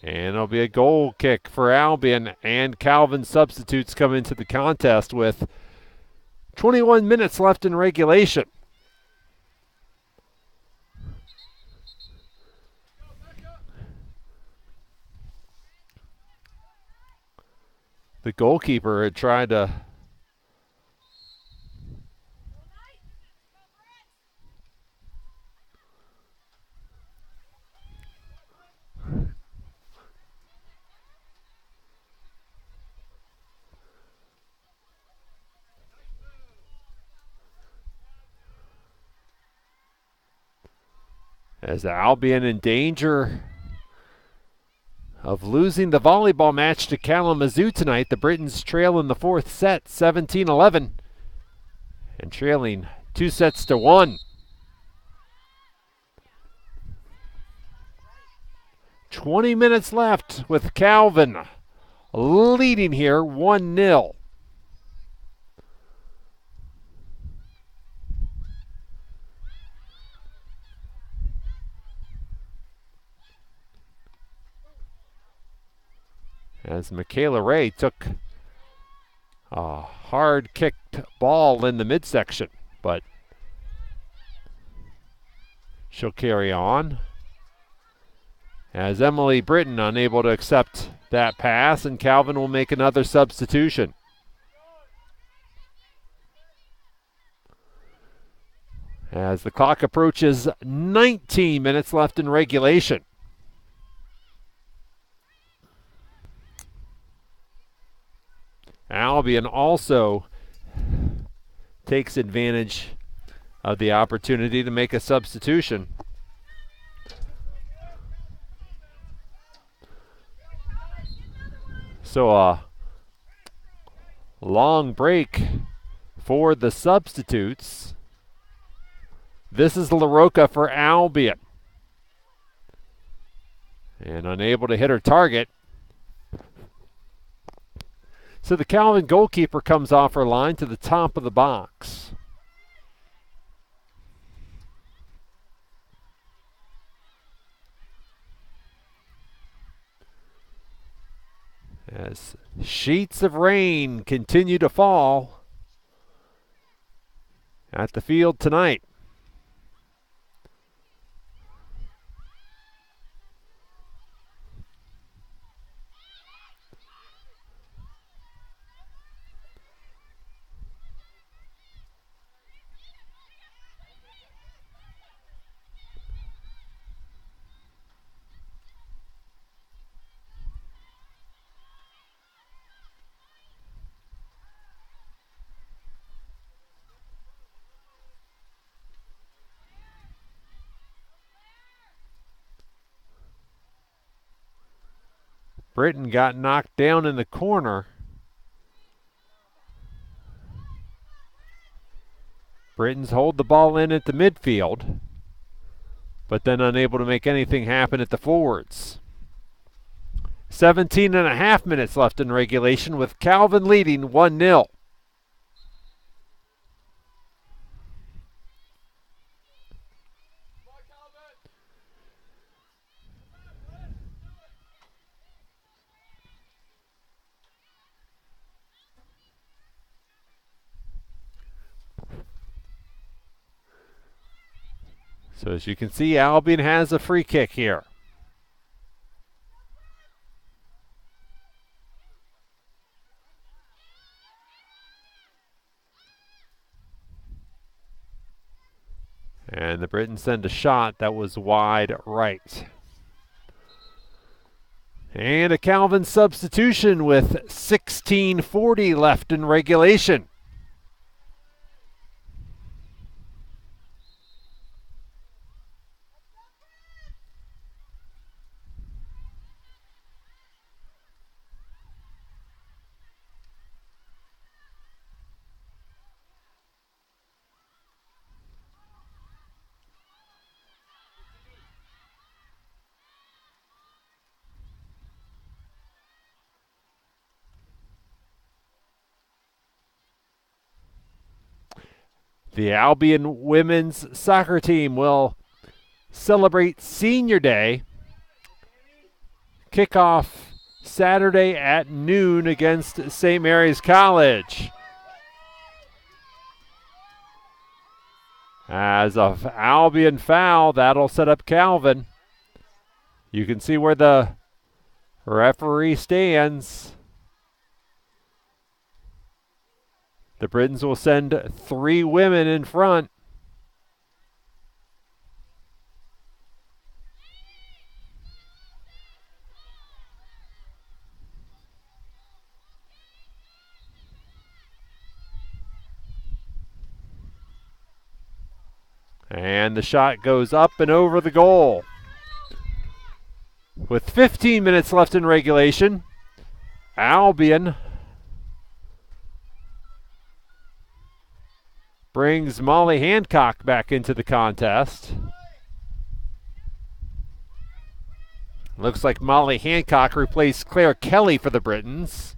And it'll be a goal kick for Albion, and Calvin substitutes come into the contest with 21 minutes left in regulation. The goalkeeper had tried to as Albion in danger of losing the volleyball match to Kalamazoo tonight. The Britons trail in the fourth set, 17-11, and trailing 2-1. 20 minutes left with Calvin leading here 1-0. As MIAA Ray took a hard-kicked ball in the midsection, but she'll carry on. As Emily Britton unable to accept that pass, and Calvin will make another substitution. As the clock approaches 19 minutes left in regulation. Albion also takes advantage of the opportunity to make a substitution. So a long break for the substitutes. This is LaRocca for Albion. And unable to hit her target. So the Calvin goalkeeper comes off her line to the top of the box. As sheets of rain continue to fall at the field tonight. Britton got knocked down in the corner. Britton's hold the ball in at the midfield, but then unable to make anything happen at the forwards. 17 and a half minutes left in regulation with Calvin leading 1-0. So as you can see, Albion has a free kick here. And the Britons send a shot that was wide right. And a Calvin substitution with 16:40 left in regulation. The Albion women's soccer team will celebrate Senior Day. Kickoff Saturday at noon against St. Mary's College. As of Albion foul, that'll set up Calvin. You can see where the referee stands. The Britons will send 3 women in front. And the shot goes up and over the goal. With 15 minutes left in regulation, Albion brings Molly Hancock back into the contest. Looks like Molly Hancock replaced Claire Kelly for the Britons.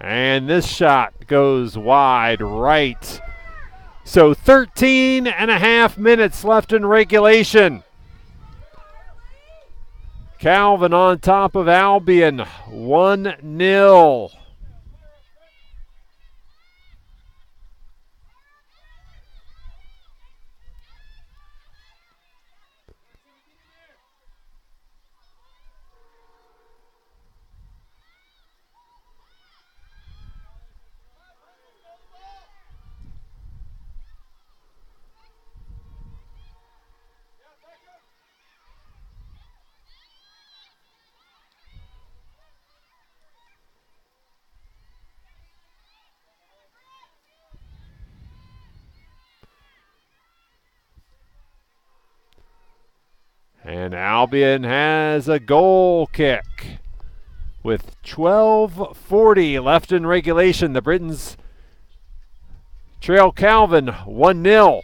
And this shot goes wide right. So 13 and a half minutes left in regulation. Calvin on top of Albion, 1-0. And Albion has a goal kick with 12:40 left in regulation. The Britons trail Calvin 1-0.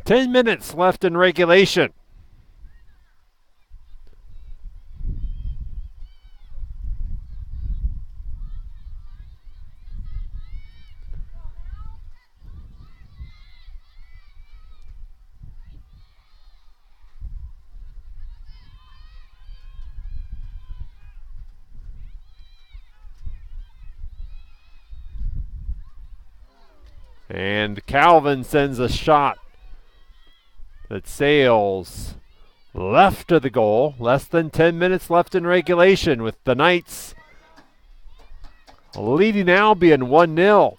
Ten minutes left in regulation. And Calvin sends a shot that sails left of the goal. Less than 10 minutes left in regulation with the Knights leading Albion 1-0.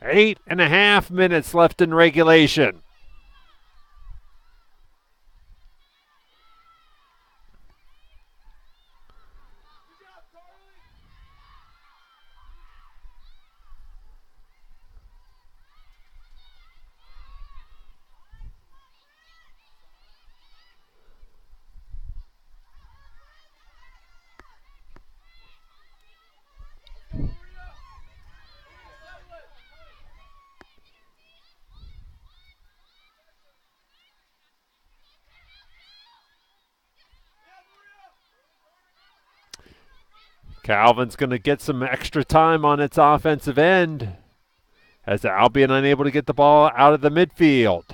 Eight and a half minutes left in regulation. Calvin's going to get some extra time on its offensive end as Albion unable to get the ball out of the midfield.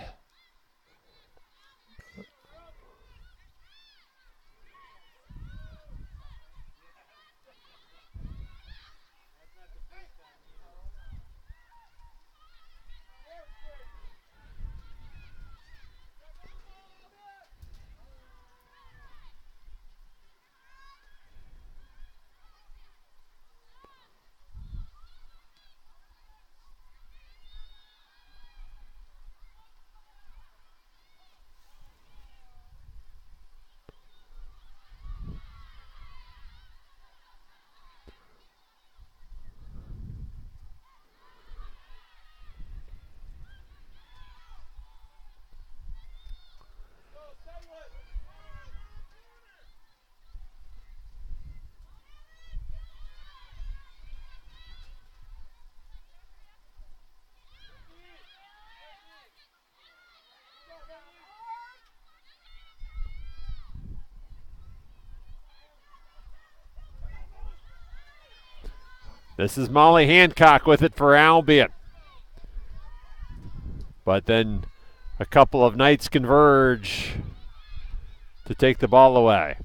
This is Molly Hancock with it for Albion. But then a couple of Knights converge to take the ball away.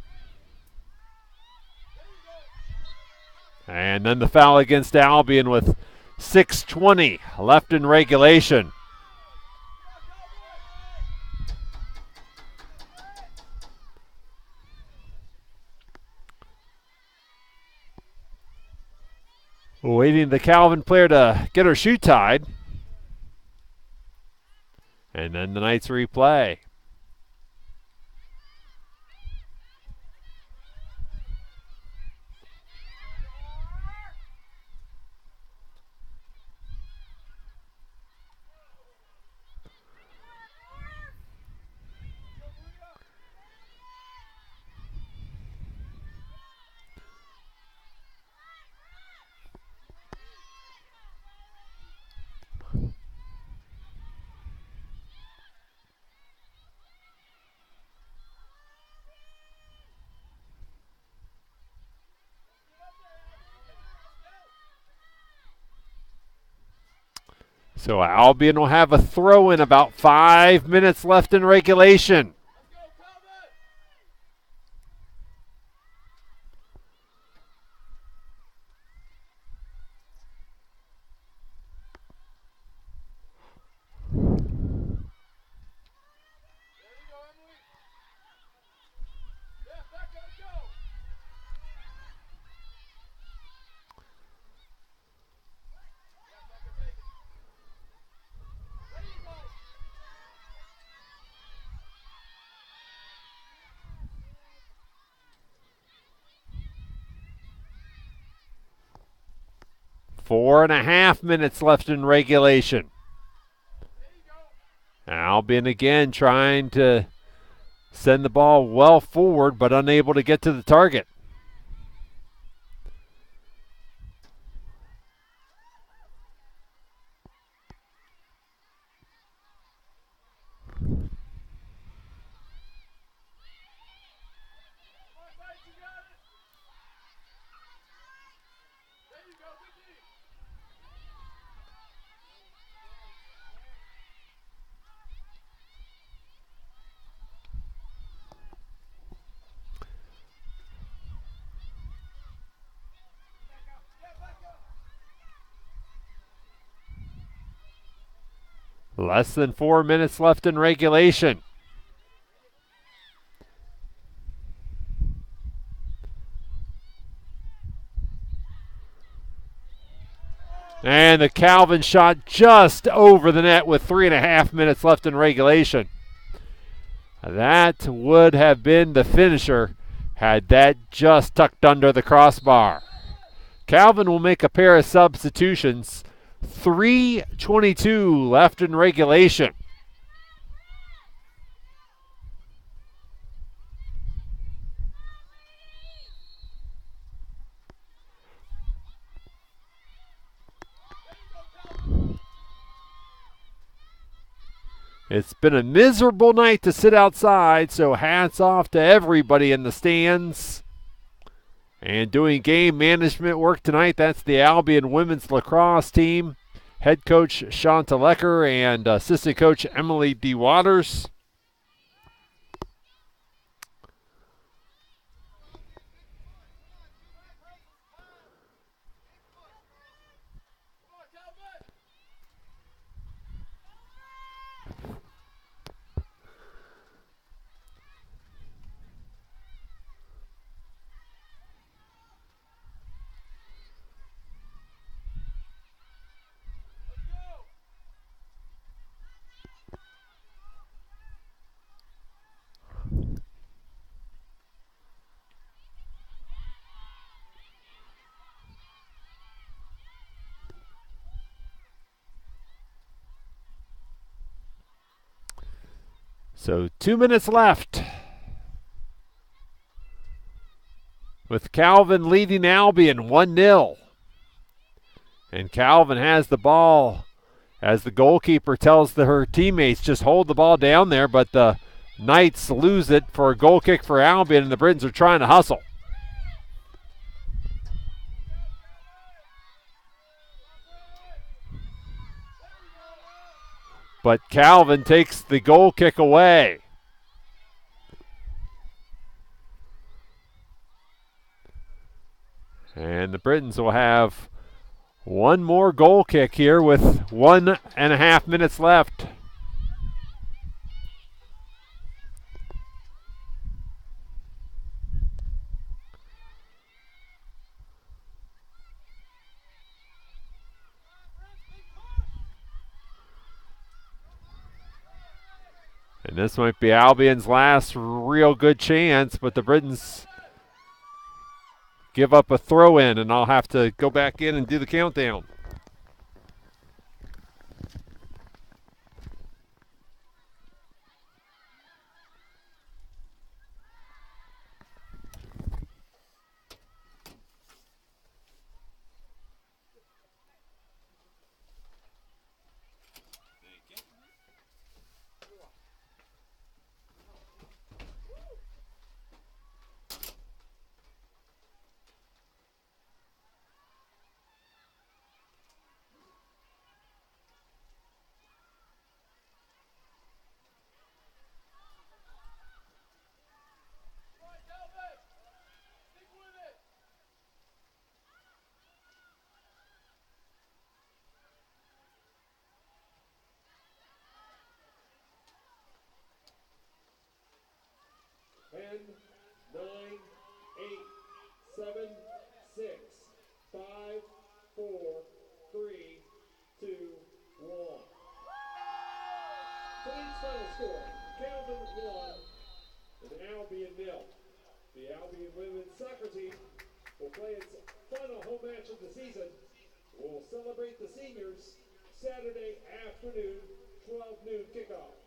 And then the foul against Albion with 6:20 left in regulation. Waiting the Calvin player to get her shoe tied. And then the Knights replay. So Albion will have a throw in about 5 minutes left in regulation. 4.5 minutes left in regulation. Albion again trying to send the ball well forward, but unable to get to the target. Less than 4 minutes left in regulation. And the Calvin shot just over the net with 3.5 minutes left in regulation. That would have been the finisher had that just tucked under the crossbar. Calvin will make a pair of substitutions. 3:22 left in regulation. It's been a miserable night to sit outside, so hats off to everybody in the stands. And doing game management work tonight, that's the Albion women's lacrosse team. Head coach Shanta Lecker and assistant coach Emily D. Waters. So 2 minutes left. With Calvin leading Albion 1-0. And Calvin has the ball as the goalkeeper tells her teammates just hold the ball down there, but the Knights lose it for a goal kick for Albion, and the Britons are trying to hustle. But Calvin takes the goal kick away. And the Britons will have one more goal kick here with 1.5 minutes left. And this might be Albion's last real good chance, but the Britons give up a throw-in, and I'll have to go back in and do the countdown. The Albion women's soccer team will play its final home match of the season will celebrate the seniors Saturday afternoon, 12 noon kickoff.